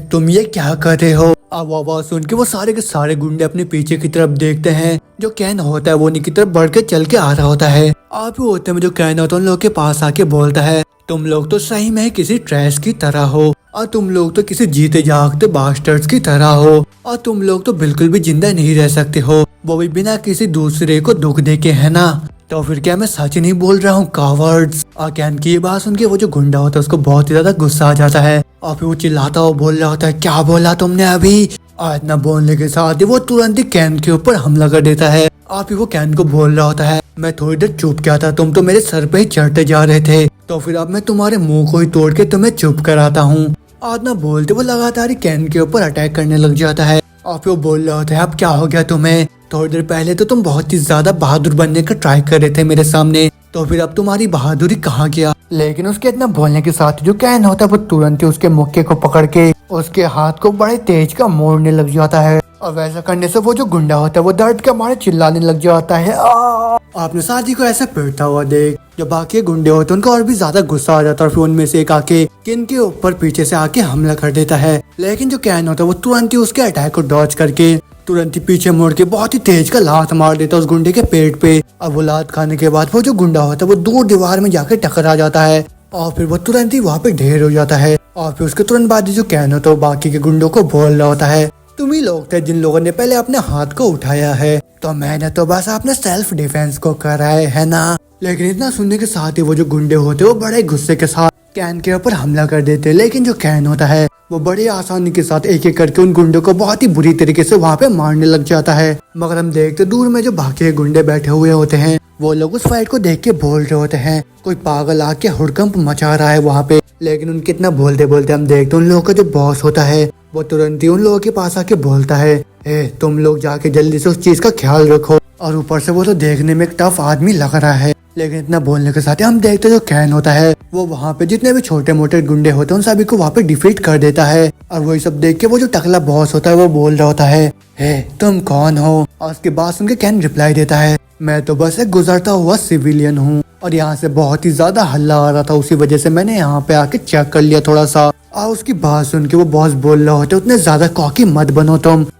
तुम ये क्या कर रहे हो। अब आवाज सुन के वो सारे के सारे गुंडे अपने पीछे की तरफ देखते हैं, जो कैन होता है वो उन्हीं की तरफ बढ़ के चल के आ रहा होता है। आप होते में जो कैन होता है उन लोगों के पास आके बोलता है, तुम लोग तो सही में किसी ट्रैश की तरह हो और तुम लोग तो किसी जीते जागते बास्टर्ड्स की तरह हो और तुम लोग तो बिल्कुल भी जिंदा नहीं रह सकते हो, वो भी बिना किसी दूसरे को दुख दे के, है ना। तो फिर क्या मैं सच नहीं बोल रहा हूँ, कावर्ड्स। और कैन की ये बात सुन के वो जो गुंडा होता है उसको बहुत ही ज्यादा गुस्सा आ जाता है और फिर वो चिल्लाता हुआ बोल रहा होता है, क्या बोला तुमने अभी। और इतना बोलने के साथ ही वो तुरंत ही कैन के ऊपर हमला कर देता है। और फिर वो कैन को बोल रहा होता है, मैं थोड़ी देर चुप क्या था, तुम तो मेरे सर पे ही चढ़ते जा रहे थे, तो फिर अब मैं तुम्हारे मुंह को ही तोड़ के तुम्हें चुप कराता हूँ। और ना बोलते वो लगातार ही कैन के ऊपर अटैक करने लग जाता है। और फिर वो बोल रहा होता है, अब क्या हो गया तुम्हें, थोड़ी देर पहले तो तुम बहुत ही ज्यादा बहादुर बनने का ट्राई कर रहे थे मेरे सामने, तो फिर अब तुम्हारी बहादुरी कहाँ गया। लेकिन उसके इतना बोलने के साथ जो कैन होता है वो तुरंत ही उसके मुक्के को पकड़ के उसके हाथ को बड़े तेज का मोड़ने लग जाता है। और वैसा करने से वो जो गुंडा होता है वो दर्द के मारे चिल्लाने लग जाता है। आपने साथी को ऐसे पीटता हुआ देख जो बाकी गुंडे होते हैं उनको और भी ज्यादा गुस्सा आ जाता है और फिर उनमें से एक आके किन के ऊपर पीछे से आके हमला कर देता है। लेकिन जो कैन होता है वो तुरंत ही उसके अटैक को डॉज करके तुरंत ही पीछे मुड़ के बहुत ही तेज का लात मार देता है उस गुंडे के पेट पे। अब वो लात खाने के बाद वो जो गुंडा होता है वो दूर दीवार में जाके टकरा जाता है और फिर वो तुरंत ही वहाँ पे ढेर हो जाता है। और फिर उसके तुरंत बाद जो कैन होता है वो बाकी के गुंडों को बोल रहा होता है, तुम ही लोग थे जिन लोगों ने पहले अपने हाथ को उठाया है, तो मैंने तो बस अपने सेल्फ डिफेंस को करा है ना। लेकिन इतना सुनने के साथ ही वो जो गुंडे होते वो बड़े गुस्से के साथ कैन के ऊपर हमला कर देते। लेकिन जो कैन होता है वो बड़ी आसानी के साथ एक एक करके उन गुंडों को बहुत ही बुरी तरीके से वहाँ पे मारने लग जाता है। मगर हम देखते दूर में जो बाकी गुंडे बैठे हुए होते हैं वो लोग उस फाइट को देख के बोल रहे होते हैं कोई पागल आके हुड़कंप मचा रहा है वहाँ पे। लेकिन उनके इतना बोलते बोलते हम देखते उन लोगों का जो बॉस होता है वो तुरंत ही उन लोगों के पास आके बोलता है तुम लोग जाके जल्दी से उस चीज का ख्याल रखो। और ऊपर से वो तो देखने में एक टफ आदमी लग रहा है, लेकिन इतना बोलने के साथ हम देखते जो कैन होता है वो वहाँ पे जितने भी छोटे मोटे गुंडे होते हैं उन सभी को वहाँ पे डिफीट कर देता है। और वही सब देख के वो जो टकला बॉस होता है वो बोल रहा होता है तुम कौन हो। और उसके बाद सुन के कैन रिप्लाई देता है मैं तो बस एक गुजरता हुआ सिविलियन हूँ और यहाँ से बहुत ही ज्यादा हल्ला आ रहा था, उसी वजह से मैंने यहाँ पे आके चेक कर लिया थोड़ा सा। और उसकी बात सुन के वो बॉस बोल रहा होता है उतने ज्यादा कॉकी मत बनो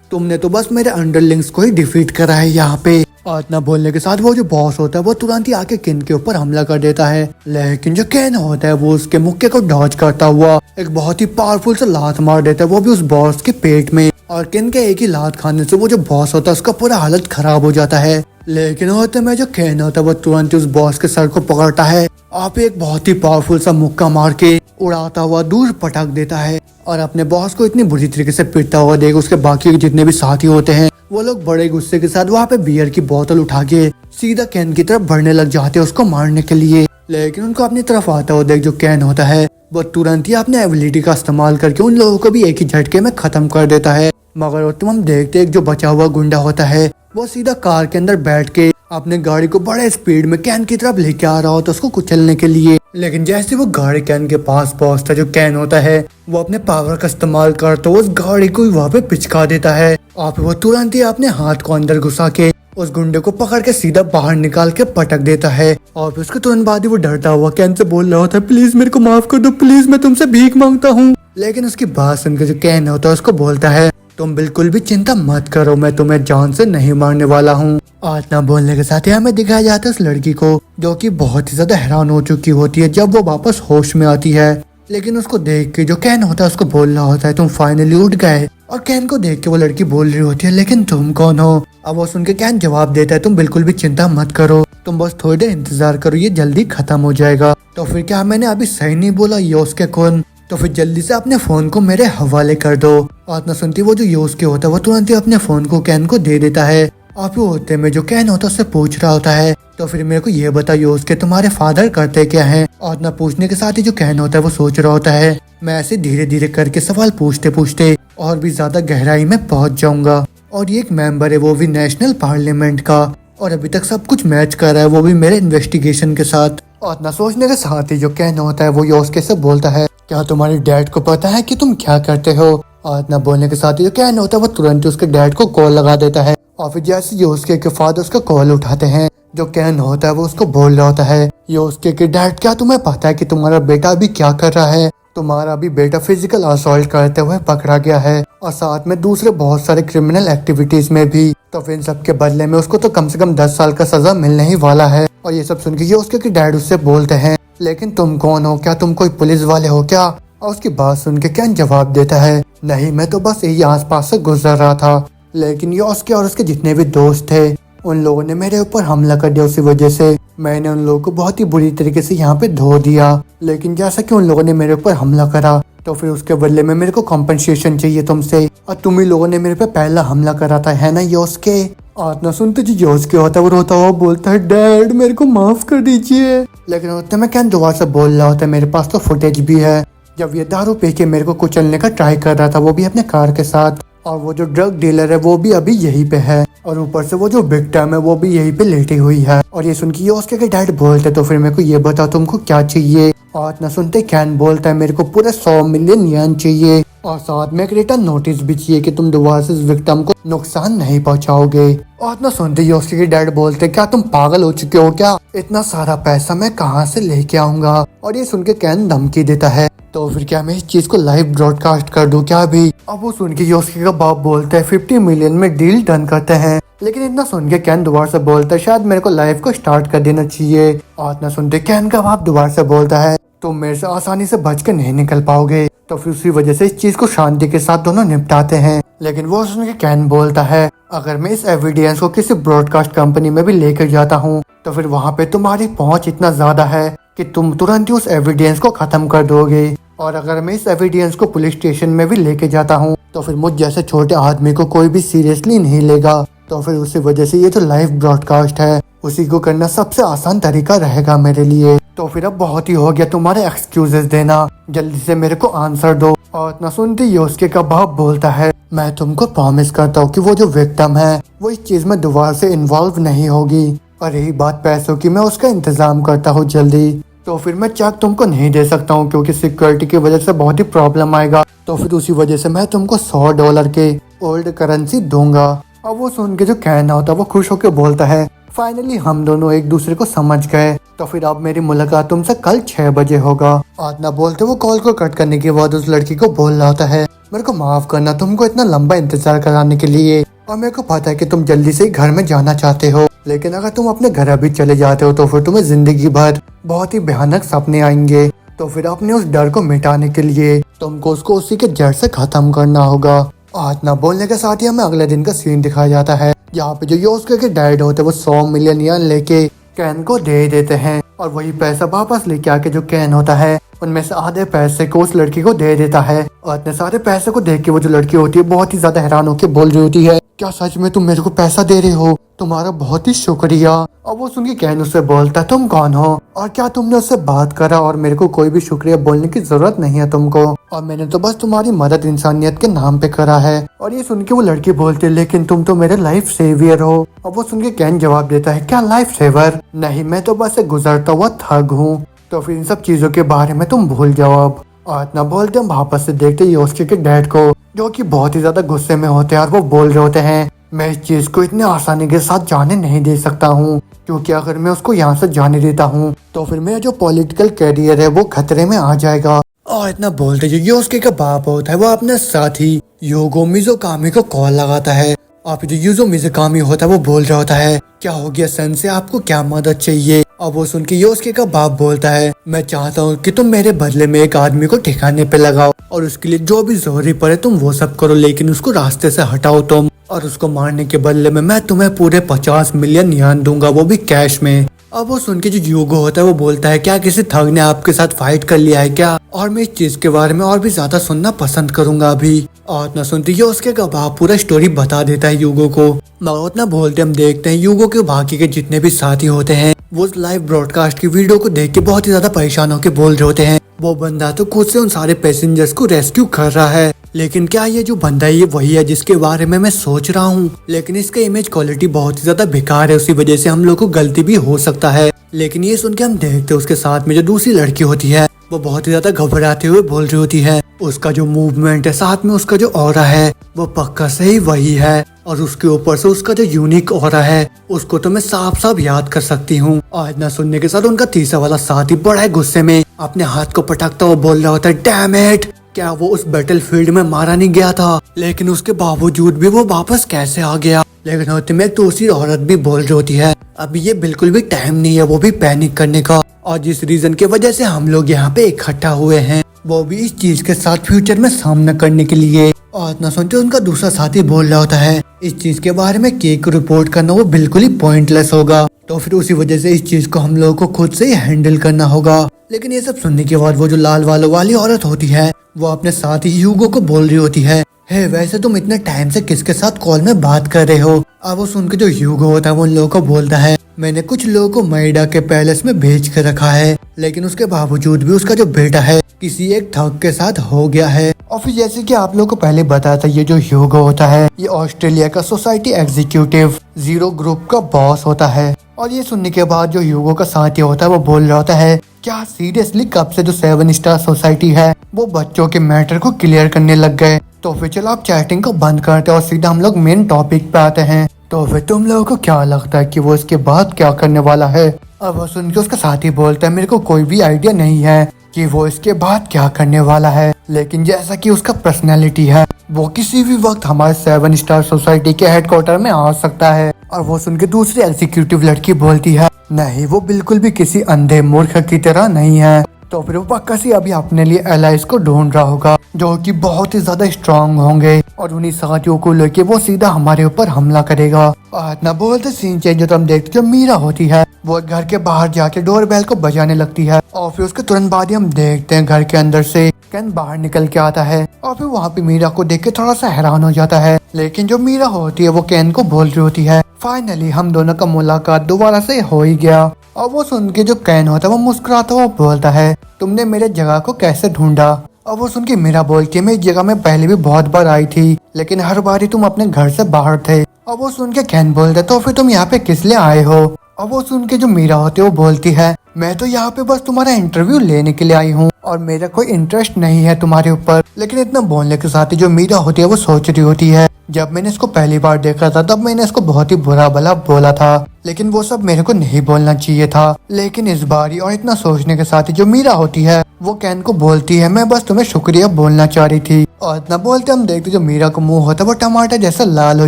तुमने तो बस मेरे अंडरलिंग्स को ही डिफीट करा है यहाँ पे। और इतना बोलने के साथ वो जो बॉस होता है वो तुरंत ही आके किन के ऊपर हमला कर देता है। लेकिन जो कैन होता है वो उसके मुक्के को डॉज करता हुआ एक बहुत ही पावरफुल सा लात मार देता है, वो भी उस बॉस के पेट में। और किन के एक ही लात खाने से वो जो बॉस होता है उसका पूरा हालत खराब हो जाता है। लेकिन होते में जो कैन होता है वो तुरंत उस बॉस के सर को पकड़ता है आप एक बहुत ही पावरफुल सा मुक्का मार के उड़ाता हुआ दूर पटक देता है। और अपने बॉस को इतनी बुरी तरीके से पीटता हुआ देख उसके बाकी जितने भी साथी होते हैं वो लोग बड़े गुस्से के साथ वहाँ पे बियर की बोतल उठा के सीधा कैन की तरफ बढ़ने लग जाते हैं उसको मारने के लिए। लेकिन उनको अपनी तरफ आता हुआ देख जो कैन होता है वो तुरंत ही अपने एबिलिटी का इस्तेमाल करके उन लोगों को भी एक ही झटके में खत्म कर देता है। मगर तुम हम देखते एक जो बचा हुआ गुंडा होता है वो सीधा कार के अंदर बैठ के अपने गाड़ी को बड़े स्पीड में कैन की तरफ लेके आ रहा होता है उसको कुचलने के लिए। लेकिन जैसे वो गाड़ी कैन के पास पहुंचता जो कैन होता है वो अपने पावर का इस्तेमाल करता उस गाड़ी को वहाँ पे पिचका देता है। और वो तुरंत ही अपने हाथ को अंदर घुसा के उस गुंडे को पकड़ के सीधा बाहर निकाल के पटक देता है। और फिर उसके तुरंत बाद ही वो डरता हुआ कैन से बोल रहा होता है प्लीज मेरे को माफ कर दो, प्लीज मैं तुमसे भीख मांगता हूँ। लेकिन उसकी बात सुनकर जो कैन होता है उसको बोलता है तुम बिल्कुल भी चिंता मत करो, मैं तुम्हें जान से नहीं मारने वाला हूँ। और इतना बोलने के साथ ही हमें दिखाया जाता है उस लड़की को जो कि बहुत ही ज्यादा हैरान हो चुकी होती है जब वो वापस होश में आती है। लेकिन उसको देख के जो कैन होता है उसको बोल रहा होता है तुम फाइनली उठ गए। और कैन को देख के वो लड़की बोल रही होती है लेकिन तुम कौन हो। अब वो सुन के कैन जवाब देता है तुम बिल्कुल भी चिंता मत करो, तुम बस थोड़ी देर इंतजार करो, ये जल्दी खत्म हो जाएगा। तो फिर क्या मैंने अभी सही नहीं बोला योस्के कौन? तो फिर जल्दी से अपने फोन को मेरे हवाले कर दो। और इतना सुनती वो जो योस्के होता है वो तुरंत ही अपने फोन को कैन को दे देता है। और फिर होते में जो कैन होता है उससे पूछ रहा होता है तो फिर मेरे को ये बता योस्के तुम्हारे फादर करते क्या हैं? और इतना पूछने के साथ ही जो कैन होता है वो सोच रहा होता है मैं ऐसे धीरे धीरे करके सवाल पूछते पूछते और भी ज्यादा गहराई में पहुंच जाऊंगा। और ये एक मेंबर है वो भी नेशनल पार्लियामेंट का और अभी तक सब कुछ मैच कर रहा है वो भी मेरे इन्वेस्टिगेशन के साथ। और इतना सोचने के साथ ही जो कैन होता है वो योस्के से बोलता है क्या तुम्हारे डैड को पता है कि तुम क्या करते हो? और इतना बोलने के साथ ही जो कैन होता है वो तुरंत उसके डैड को कॉल लगा देता है। और फिर जैसे योस्के के फादर उसका कॉल उठाते हैं जो कैन होता है वो उसको बोल रहा होता है योस्के के डैड क्या तुम्हें पता है कि तुम्हारा बेटा अभी क्या कर रहा है? तुम्हारा भी बेटा फिजिकल असॉल्ट करते हुए पकड़ा गया है और साथ में दूसरे बहुत सारे क्रिमिनल एक्टिविटीज में भी। तो फिर इन सब के बदले में उसको तो कम से कम 10 साल का सजा मिलने ही वाला है। और ये सब सुन के योस्के के डैड उससे बोलते हैं लेकिन तुम कौन हो, क्या तुम कोई पुलिस वाले हो क्या? और उसकी बात सुन के कैन जवाब देता है नहीं मैं तो बस यही आसपास से गुजर रहा था। लेकिन योस्के और उसके जितने भी दोस्त थे उन लोगों ने मेरे ऊपर हमला कर दिया, उसी वजह से मैंने उन लोगों को बहुत ही बुरी तरीके से यहाँ पे धो दिया। लेकिन जैसा कि उन लोगों ने मेरे ऊपर हमला करा तो फिर उसके बदले में मेरे को कॉम्पनसेशन चाहिए तुमसे और तुम ही लोगों ने मेरे पे पहला हमला करा था है ना योस्के? और इतना सुनते जी योस्के होता है वो रोता हुआ बोलता है डैड मेरे को माफ कर दीजिए। लेकिन उतने में कैन दोबारा से बोल रहा होता है मेरे पास तो फुटेज भी है जब ये दारू पी के मेरे को कुचलने का ट्राई कर रहा था वो भी अपने कार के साथ। और वो जो ड्रग डीलर है वो भी अभी यहीं पे है और ऊपर से वो जो विक्टिम है वो भी यहीं पे लेटी हुई है। और ये सुन के योस्के के डैड बोलते तो फिर मेरे को ये बता तुमको क्या चाहिए? और इतना सुनते कैन बोलता है मेरे को पूरे 100 मिलियन येन चाहिए और साथ में एक रिटर्न नोटिस भी चाहिए कि तुम दोबारा से इस विक्टिम को नुकसान नहीं पहुंचाओगे। और इतना सुनते योस्के के डैड बोलते क्या तुम पागल हो चुके हो क्या? इतना सारा पैसा मैं कहाँ से लेके आऊंगा? और ये सुन के कैन धमकी देता है तो फिर क्या मैं इस चीज को लाइव ब्रॉडकास्ट कर दूं क्या अभी? अब वो सुन के योस्के का बाप बोलता है 50 मिलियन में डील डन करते हैं। लेकिन इतना सुन के कैन दोबारा से बोलता है शायद मेरे को लाइव को स्टार्ट कर देना चाहिए। और इतना सुनते कैन का बाप दोबारा से बोलता है तुम मेरे से आसानी से बच के नहीं निकल पाओगे। तो फिर उसी वजह से इस चीज को शांति के साथ दोनों निपटाते हैं। लेकिन वो सुन के कैन बोलता है अगर मैं इस एविडेंस को किसी ब्रॉडकास्ट कंपनी में भी लेकर जाता हूँ तो फिर वहाँ पे तुम्हारी पहुँच इतना ज्यादा है कि तुम तुरंत ही उस एविडेंस को खत्म कर दोगे। और अगर मैं इस एविडेंस को पुलिस स्टेशन में भी लेके जाता हूँ तो फिर मुझ जैसे छोटे आदमी को कोई भी सीरियसली नहीं लेगा। तो फिर उसी वजह से ये जो लाइव ब्रॉडकास्ट है उसी को करना सबसे आसान तरीका रहेगा मेरे लिए। तो फिर अब बहुत ही हो गया तुम्हारे एक्सक्यूजेस देना, जल्दी से मेरे को आंसर दो। और इतना सुनते योस्के का बाप बोलता है, मैं तुमको प्रॉमिस करता हूँ कि वो जो विक्टिम है वो इस चीज में दोबारा से इन्वॉल्व नहीं होगी। और रही बात पैसों की, मैं उसका इंतजाम करता हूँ जल्दी। तो फिर मैं चेक तुमको नहीं दे सकता हूँ क्योंकि सिक्योरिटी की वजह से बहुत ही प्रॉब्लम आएगा। तो फिर उसी वजह से मैं तुमको $100 के ओल्ड करेंसी दूंगा। अब वो सुन के जो कहना होता है वो खुश होकर बोलता है, फाइनली हम दोनों एक दूसरे को समझ गए। तो फिर अब मेरी मुलाकात तुमसे कल 6 बजे होगा। आतना बोलते वो कॉल को कट करने के बाद उस लड़की को बोल रहा होता है, मेरे को माफ करना तुमको इतना लंबा इंतजार कराने के लिए। और मेरे को पता है कि तुम जल्दी से ही घर में जाना चाहते हो, लेकिन अगर तुम अपने घर अभी चले जाते हो तो फिर तुम्हें जिंदगी भर बहुत ही भयानक सपने आएंगे। तो फिर अपने उस डर को मिटाने के लिए तुमको उसको उसी के जड़ से खत्म करना होगा। आतना बोलने के साथ ही हमें अगले दिन का सीन दिखाया जाता है जहाँ पे जो योस्के के डैड होते हैं वो 100 मिलियन येन लेके कैन को दे देते हैं। और वही पैसा वापस लेके आके जो कैन होता है उनमें से आधे पैसे को उस लड़की को दे देता है। और इतने सारे पैसे को देख के वो जो लड़की होती है बहुत ही ज्यादा हैरान होकर बोल रही होती है, क्या सच में तुम मेरे को पैसा दे रहे हो? तुम्हारा बहुत ही शुक्रिया। और वो सुन के कैन उससे बोलता है, तुम कौन हो और क्या तुमने उससे बात करा? और मेरे को कोई भी शुक्रिया बोलने की जरूरत नहीं है तुमको, और मैंने तो बस तुम्हारी मदद इंसानियत के नाम पे करा है। और ये सुन के वो लड़की बोलती है, लेकिन तुम तो मेरे लाइफ सेवियर हो। और वो सुन के कैन जवाब देता है, क्या लाइफ सेवर? नहीं, मैं तो बस एक गुजरता हुआ ठग हूँ। तो फिर इन सब चीजों के बारे में तुम भूल जाओ अब। और इतना बोलते हम वापस से देखते योस्के के डैड को जो कि बहुत ही ज्यादा गुस्से में होते हैं और वो बोल रहे होते हैं, मैं इस चीज को इतने आसानी के साथ जाने नहीं दे सकता हूँ, क्योंकि अगर मैं उसको यहाँ से जाने देता हूँ तो फिर मेरा जो पॉलिटिकल करियर है वो खतरे में आ जाएगा। और इतना बोलते जो योस्के का बाप होता है वो अपने साथी योगो मिज़ोकामी को कॉल लगाता है। आप जो यूजो मिज़ोकामी होता है वो बोल रहा होता है, क्या हो गया सन से, आपको क्या मदद चाहिए? अब वो सुन के योस्के का बाप बोलता है, मैं चाहता हूँ कि तुम मेरे बदले में एक आदमी को ठिकाने पे लगाओ और उसके लिए जो भी जरूरी पड़े तुम वो सब करो, लेकिन उसको रास्ते से हटाओ तुम। और उसको मारने के बदले में मैं तुम्हें पूरे 50 मिलियन यान दूंगा, वो भी कैश में। अब वो सुन के जो यूगो होता है वो बोलता है, क्या किसी थग ने आपके साथ फाइट कर लिया है क्या? और मैं इस चीज के बारे में और भी ज्यादा सुनना पसंद करूंगा अभी। और न सुनते ही उसके बाप पूरा स्टोरी बता देता है यूगो को। मगर उतना बोलते हम देखते हैं यूगो के बाकी के जितने भी साथी होते हैं वो लाइव ब्रॉडकास्ट की वीडियो को देख के बहुत ही ज्यादा परेशान होकर बोल रहे होते हैं, वो बंदा तो खुद से उन सारे पैसेंजर्स को रेस्क्यू कर रहा है, लेकिन क्या ये जो बंदा है ये वही है जिसके बारे में मैं सोच रहा हूँ? लेकिन इसका इमेज क्वालिटी बहुत ही ज्यादा बेकार है, उसी वजह से हम लोग को गलती भी हो सकता है। लेकिन ये सुन के हम देखते हैं उसके साथ में जो दूसरी लड़की होती है वो बहुत ही ज्यादा घबराते हुए बोल रही होती है, उसका जो मूवमेंट है साथ में उसका जो ऑरा है वो पक्का से ही वही है, और उसके ऊपर से उसका जो यूनिक ऑरा है उसको तो मैं साफ साफ याद कर सकती हूँ। और इतना सुनने के साथ उनका तीसरा वाला साथी बड़ा है गुस्से में अपने हाथ को पटकता हुआ बोल रहा होता है, डैम इट, क्या वो उस बैटल फील्ड में मारा नहीं गया था? लेकिन उसके बावजूद भी वो वापस कैसे आ गया? लेकिन होते में दूसरी औरत भी बोल रही होती है, अभी ये बिल्कुल भी टाइम नहीं है वो भी पैनिक करने का, और जिस रीजन की वजह से हम लोग यहाँ पे इकट्ठा हुए हैं वो भी इस चीज के साथ फ्यूचर में सामना करने के लिए। और इतना सुनते उनका दूसरा साथी बोल रहा होता है, इस चीज के बारे में केक को रिपोर्ट करना वो बिल्कुल ही पॉइंटलेस होगा, तो फिर उसी वजह से इस चीज को हम लोगों को खुद से ही हैंडल करना होगा। लेकिन ये सब सुनने के बाद वो जो लाल वालों वाली औरत होती है वो अपने साथी ह्यूगो को बोल रही होती है, हे वैसे तुम इतने टाइम से किसके साथ कॉल में बात कर रहे हो? अब वो सुन के जो ह्यूगो होता है वो उन लोगों को बोलता है, मैंने कुछ लोगों को मैडा के पैलेस में भेज कर रखा है, लेकिन उसके बावजूद भी उसका जो बेटा है किसी एक ठग के साथ हो गया है। और फिर जैसे कि आप लोगों को पहले बताया था, ये जो ह्यूगो होता है ये ऑस्ट्रेलिया का सोसाइटी एग्जीक्यूटिव जीरो ग्रुप का बॉस होता है। और ये सुनने के बाद जो ह्यूगो का साथी होता है वो बोल रहा होता है, क्या सीरियसली कब से जो 7 स्टार सोसाइटी है वो बच्चों के मैटर को क्लियर करने लग गए? तो फिर चलो आप चैटिंग को बंद करते हैं और सीधा हम लोग मेन टॉपिक पे आते हैं। तो फिर तुम लोगों को क्या लगता है कि वो इसके बाद क्या करने वाला है? अब वो सुन के उसका साथी बोलता है, मेरे को कोई भी आइडिया नहीं है कि वो इसके बाद क्या करने वाला है, लेकिन जैसा कि उसका पर्सनैलिटी है वो किसी भी वक्त हमारे 7 स्टार सोसाइटी के हेडक्वार्टर में आ सकता है। और वो सुन के दूसरी एग्जीक्यूटिव लड़की बोलती है, नहीं वो बिल्कुल भी किसी अंधे मूर्ख की तरह नहीं है। तो फिर वो पक्का सी अभी अपने लिए एलाइज को ढूंढ रहा होगा जो कि बहुत ही ज्यादा स्ट्रांग होंगे, और उन्हीं साथियों को लेके वो सीधा हमारे ऊपर हमला करेगा। और इतना बोलते सीन चेंज होता हम देखते जो मीरा होती है वो घर के बाहर जाके डोर बेल को बजाने लगती है, और फिर उसके तुरंत बाद ही हम देखते हैं घर के अंदर से कैन बाहर निकल के आता है और फिर वहाँ पे मीरा को देख के थोड़ा सा हैरान हो जाता है। लेकिन जो मीरा होती है वो कैन को बोल रही होती है फाइनली हम दोनों का मुलाकात दोबारा से हो ही गया। और वो सुन के जो कैन होता है वो मुस्कुराता हुआ बोलता है तुमने मेरे जगह को कैसे ढूंढा। और वो सुन के मीरा बोलती है मैं इस जगह में पहले भी बहुत बार आई थी लेकिन हर बार ही तुम अपने घर से बाहर थे। और वो सुन के कैन बोलता है तो फिर तुम यहाँ पे किस लिए आए हो। और वो सुन के जो मीरा होती है वो बोलती है मैं तो यहाँ पे बस तुम्हारा इंटरव्यू लेने के लिए आई हूँ और मेरा कोई इंटरेस्ट नहीं है तुम्हारे ऊपर। लेकिन इतना बोलने के साथ ही जो मीरा होती है वो सोच रही होती है जब मैंने इसको पहली बार देखा था तब मैंने इसको बहुत ही बुरा भला बोला था लेकिन वो सब मेरे को नहीं बोलना चाहिए था। लेकिन इस बार और इतना सोचने के साथ ही जो मीरा होती है वो कैन को बोलती है मैं बस तुम्हें शुक्रिया बोलना चाह रही थी। और इतना बोलते हम देखते जो मीरा का मुंह होता है वो टमाटर जैसा लाल हो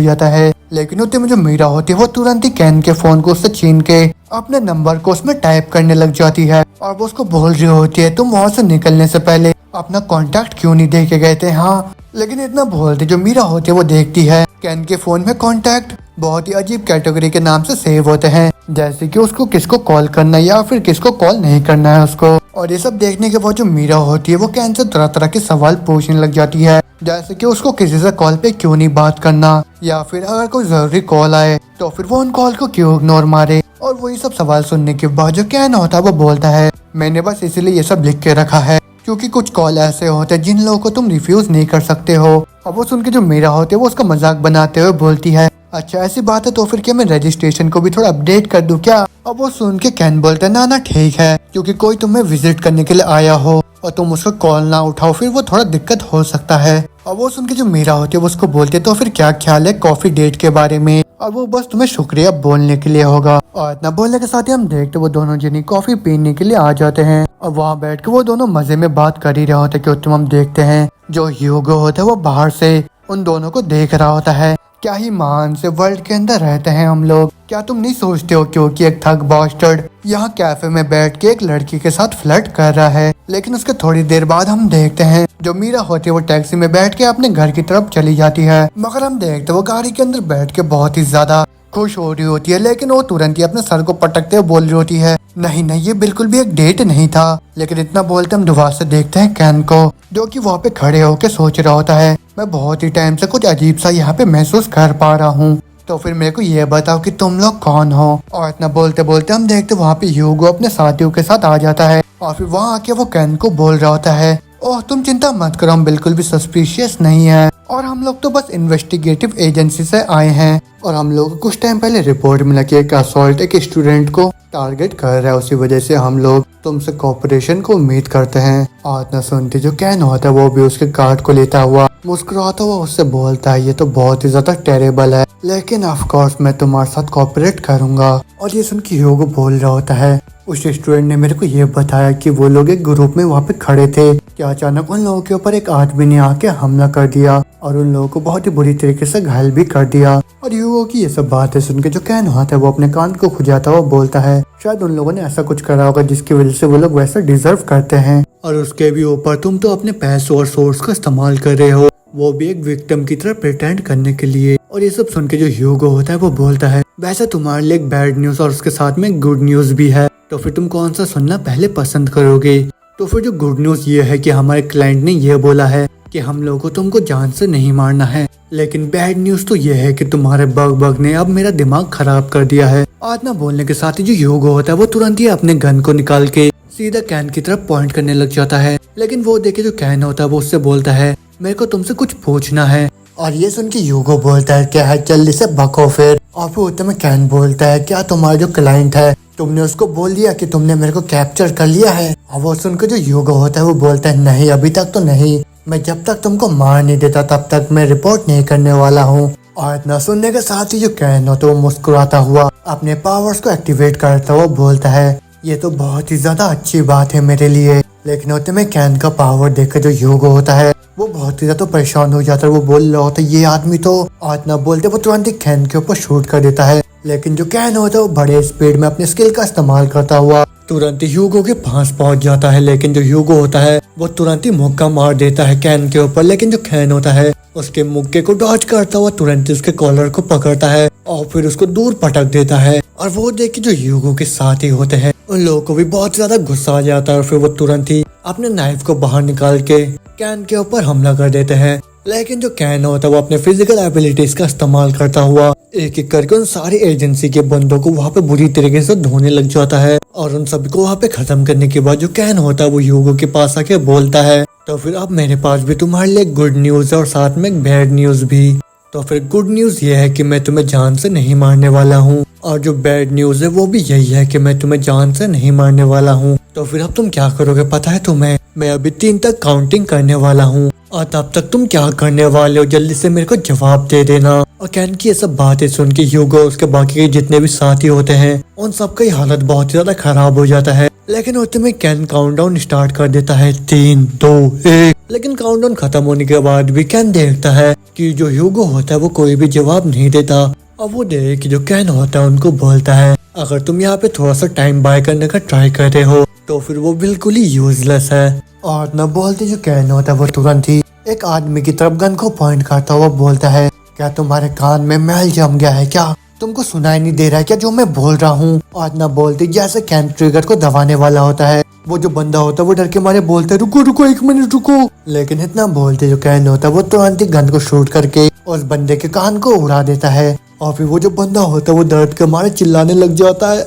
जाता है। लेकिन उतने में जो मीरा होती है वो तुरंत ही कैन के फोन को उससे छीन के अपने नंबर को उसमें टाइप करने लग जाती है। और वो उसको बोल रही होती है तुम वहाँ से निकलने से पहले अपना कांटेक्ट क्यों नहीं दे के गए थे। हाँ लेकिन इतना बोलते जो मीरा होती है वो देखती है कैन के फोन में कांटेक्ट बहुत ही अजीब कैटेगरी के नाम से सेव होते हैं जैसे कि उसको किसको कॉल करना है या फिर किसको कॉल नहीं करना है उसको। और ये सब देखने के बाद जो मीरा होती है वो कैन से तरह तरह के सवाल पूछने लग जाती है जैसे कि उसको किसी से कॉल पे क्यों नहीं बात करना या फिर अगर कोई जरूरी कॉल आए तो फिर वो उन कॉल को क्यों इग्नोर मारे। और वही सब सवाल सुनने के बाद जो कैन होता है वो बोलता है मैंने बस इसलिए ये सब लिख के रखा है क्योंकि कुछ कॉल ऐसे होते हैं जिन लोगों को तुम रिफ्यूज नहीं कर सकते हो। अब वो सुन के जो मीरा होती है वो उसका मजाक बनाते हुए बोलती है अच्छा ऐसी बात है तो फिर क्या मैं रजिस्ट्रेशन को भी थोड़ा अपडेट कर दूं क्या। अब वो सुन के कैन बोलता है ना ठीक है क्योंकि कोई तुम्हें विजिट करने के लिए आया हो और तुम उसका कॉल ना उठाओ फिर वो थोड़ा दिक्कत हो सकता है। और वो सुन के जो मीरा होती है वो उसको बोलती है तो फिर क्या ख्याल है कॉफी डेट के बारे में। और वो बस तुम्हें शुक्रिया बोलने के लिए होगा। और इतना बोलने के साथ ही हम देखते वो दोनों जनी कॉफी पीने के लिए आ जाते हैं और वहाँ बैठ के वो दोनों मजे में बात कर ही रहे होते कि हम देखते हैं जो ह्यूगो होता है वो बाहर से उन दोनों को देख रहा होता है। क्या ही महान से वर्ल्ड के अंदर रहते हैं हम लोग। क्या तुम नहीं सोचते हो क्योंकि एक थग बास्टर्ड यहाँ कैफे में बैठ के एक लड़की के साथ फ्लर्ट कर रहा है। लेकिन उसके थोड़ी देर बाद हम देखते हैं जो मीरा होती है वो टैक्सी में बैठ के अपने घर की तरफ चली जाती है। मगर हम देखते वो गाड़ी के अंदर बैठ के बहुत ही ज्यादा खुश हो रही होती है लेकिन वो तुरंत ही अपने सर को पटकते हुए बोल रही होती है नहीं नहीं ये बिल्कुल भी एक डेट नहीं था। लेकिन इतना बोलते हम दोबारा से देखते हैं कैन को जो कि वहाँ पे खड़े होके सोच रहा होता है मैं बहुत ही टाइम से कुछ अजीब सा यहाँ पे महसूस कर पा रहा हूँ तो फिर मेरे को ये बताओ कि तुम लोग कौन हो। और इतना बोलते बोलते हम देखते वहाँ पे ह्यूगो अपने साथियों के साथ आ जाता है और फिर वहाँ आके वो कैन को बोल रहा होता है ओह तुम चिंता मत करो हम बिल्कुल भी सस्पिशियस नहीं है और हम लोग तो बस इन्वेस्टिगेटिव एजेंसी से आए हैं और हम लोग को कुछ टाइम पहले रिपोर्ट मिला कि एक असॉल्ट एक स्टूडेंट को टारगेट कर रहा है उसी वजह से हम लोग तुमसे कोऑपरेशन को उम्मीद करते हैं। और इतना सुनते जो कैन होता है वो भी उसके कार्ड को लेता हुआ मुस्कुराता हुआ उससे बोलता है ये तो बहुत ही ज्यादा टेरेबल है लेकिन ऑफ कोर्स मैं तुम्हारे साथ कोऑपरेट करूंगा। और ये सुन के ह्यूगो बोल रहा होता है उस स्टूडेंट ने मेरे को ये बताया कि वो लोग एक ग्रुप में वहाँ पे खड़े थे कि अचानक उन लोगों के ऊपर एक आदमी ने आके हमला कर दिया और उन लोगों को बहुत ही बुरी तरीके से घायल भी कर दिया। और ह्यूगो की ये सब बातें सुन के जो कैन होता है वो अपने कान को खुजाता हुआ बोलता है शायद उन लोगों ने ऐसा कुछ करा होगा जिसकी वजह से वो लोग वैसा डिजर्व करते हैं। और उसके भी ऊपर तुम तो अपने पैसों और सोर्स का इस्तेमाल कर रहे हो वो भी एक विक्टिम की तरह प्रिटेंड करने के लिए। और ये सब सुन के जो ह्यूगो होता है वो बोलता है वैसे तुम्हारे लिए एक बैड न्यूज और उसके साथ में गुड न्यूज भी है तो फिर तुम कौन सा सुनना पहले पसंद करोगे। तो फिर जो गुड न्यूज ये है कि हमारे क्लाइंट ने ये बोला है कि हम लोगों को तुमको जान से नहीं मारना है लेकिन बैड न्यूज तो ये है कि तुम्हारे बग ने अब मेरा दिमाग खराब कर दिया है। आज ना बोलने के साथ ही जो ह्यूगो होता है वो तुरंत ही अपने गन को निकाल के सीधा कैन की तरफ पॉइंट करने लग जाता है। लेकिन वो देखे जो कैन होता है वो उससे बोलता है मेरे को तुमसे कुछ पूछना है। और ये सुन के ह्यूगो बोलता है क्या है जल्दी से बको फिर। और फिर उतने में कैन बोलता है क्या तुम्हारा जो क्लाइंट है तुमने उसको बोल दिया कि तुमने मेरे को कैप्चर कर लिया है। और वो सुनकर जो ह्यूगो होता है वो बोलता है नहीं अभी तक तो नहीं मैं जब तक तुमको मार नहीं देता तब तक मैं रिपोर्ट नहीं करने वाला हूँ। और इतना सुनने के साथ ही जो कैन होता है वो मुस्कुराता हुआ अपने पावर्स को एक्टिवेट करता हुआ बोलता है ये तो बहुत ही ज्यादा अच्छी बात है मेरे लिए। लेकिन होते में कैन का पावर देखकर जो ह्यूगो होता है वो बहुत ही ज्यादा परेशान हो जाता है। वो बोल रहा होता है ये आदमी तो आज ना बोलते वो तुरंत ही कैन के ऊपर शूट कर देता है। लेकिन जो कैन होता है वो बड़े स्पीड में अपने स्किल का इस्तेमाल करता हुआ तुरंत ही ह्यूगो के पास पहुंच जाता है। लेकिन जो ह्यूगो होता है वो तुरंत ही मुक्का मार देता है कैन के ऊपर। लेकिन जो कैन होता है उसके मुक्के को डॉज करता हुआ तुरंत ही उसके कॉलर को पकड़ता है और फिर उसको दूर पटक देता है। और वो देख के जो ह्यूगो के साथ ही होते हैं उन लोगों को भी बहुत ज्यादा गुस्सा आ जाता है और फिर वो तुरंत ही अपने नाइफ को बाहर निकाल के कैन के ऊपर हमला कर देते हैं। लेकिन जो कैन होता है वो अपने फिजिकल एबिलिटीज का इस्तेमाल करता हुआ एक एक करके उन सारी एजेंसी के बंदों को वहाँ पे बुरी तरीके से धोने लग जाता है। और उन सबको वहाँ पे खत्म करने के बाद जो कैन होता है वो ह्यूगो के पास आके बोलता है, तो फिर अब मेरे पास भी तुम्हारे लिए गुड न्यूज है और साथ में एक बैड न्यूज भी। तो फिर गुड न्यूज ये है कि मैं तुम्हें जान से नहीं मारने वाला हूँ, और जो बैड न्यूज है वो भी यही है कि मैं तुम्हें जान से नहीं मारने वाला हूँ। तो फिर अब तुम क्या करोगे पता है तुम्हें? मैं अभी 3 तक काउंटिंग करने वाला हूँ और तब तक तुम क्या करने वाले हो, जल्दी से मेरे को जवाब दे देना। और कैन की ये सब बातें सुन के ह्यूगो उसके बाकी के जितने भी साथी होते हैं उन सबकी हालत बहुत ही ज्यादा खराब हो जाता है। लेकिन उतने में कैन काउंटडाउन स्टार्ट कर देता है 3, 2, 1। लेकिन काउंटडाउन खत्म होने के बाद भी कैन देखता है कि जो ह्यूगो होता है वो कोई भी जवाब नहीं देता। अब वो देख कि जो कैन होता है उनको बोलता है, अगर तुम यहाँ पे थोड़ा सा टाइम बाय करने का ट्राई कर रहे हो तो फिर वो बिल्कुल ही यूजलेस है। और न बोलते जो कैन होता है वो तुरंत ही एक आदमी की तरफ गन को पॉइंट करता हुआ बोलता है, क्या तुम्हारे कान में मैल जम गया है क्या? तुमको सुनाई नहीं दे रहा है क्या जो मैं बोल रहा हूँ? और न बोलते जैसे कैन ट्रिगर को दबाने वाला होता है, वो जो बंदा होता है वो डर के मारे बोलते रुको रुको 1 मिनट रुको। लेकिन इतना बोलते जो कैन होता है वो तुरंत ही गन को शूट करके उस बंदे के कान को उड़ा देता है। और फिर वो जो बंदा होता है वो दर्द के मारे चिल्लाने लग जाता है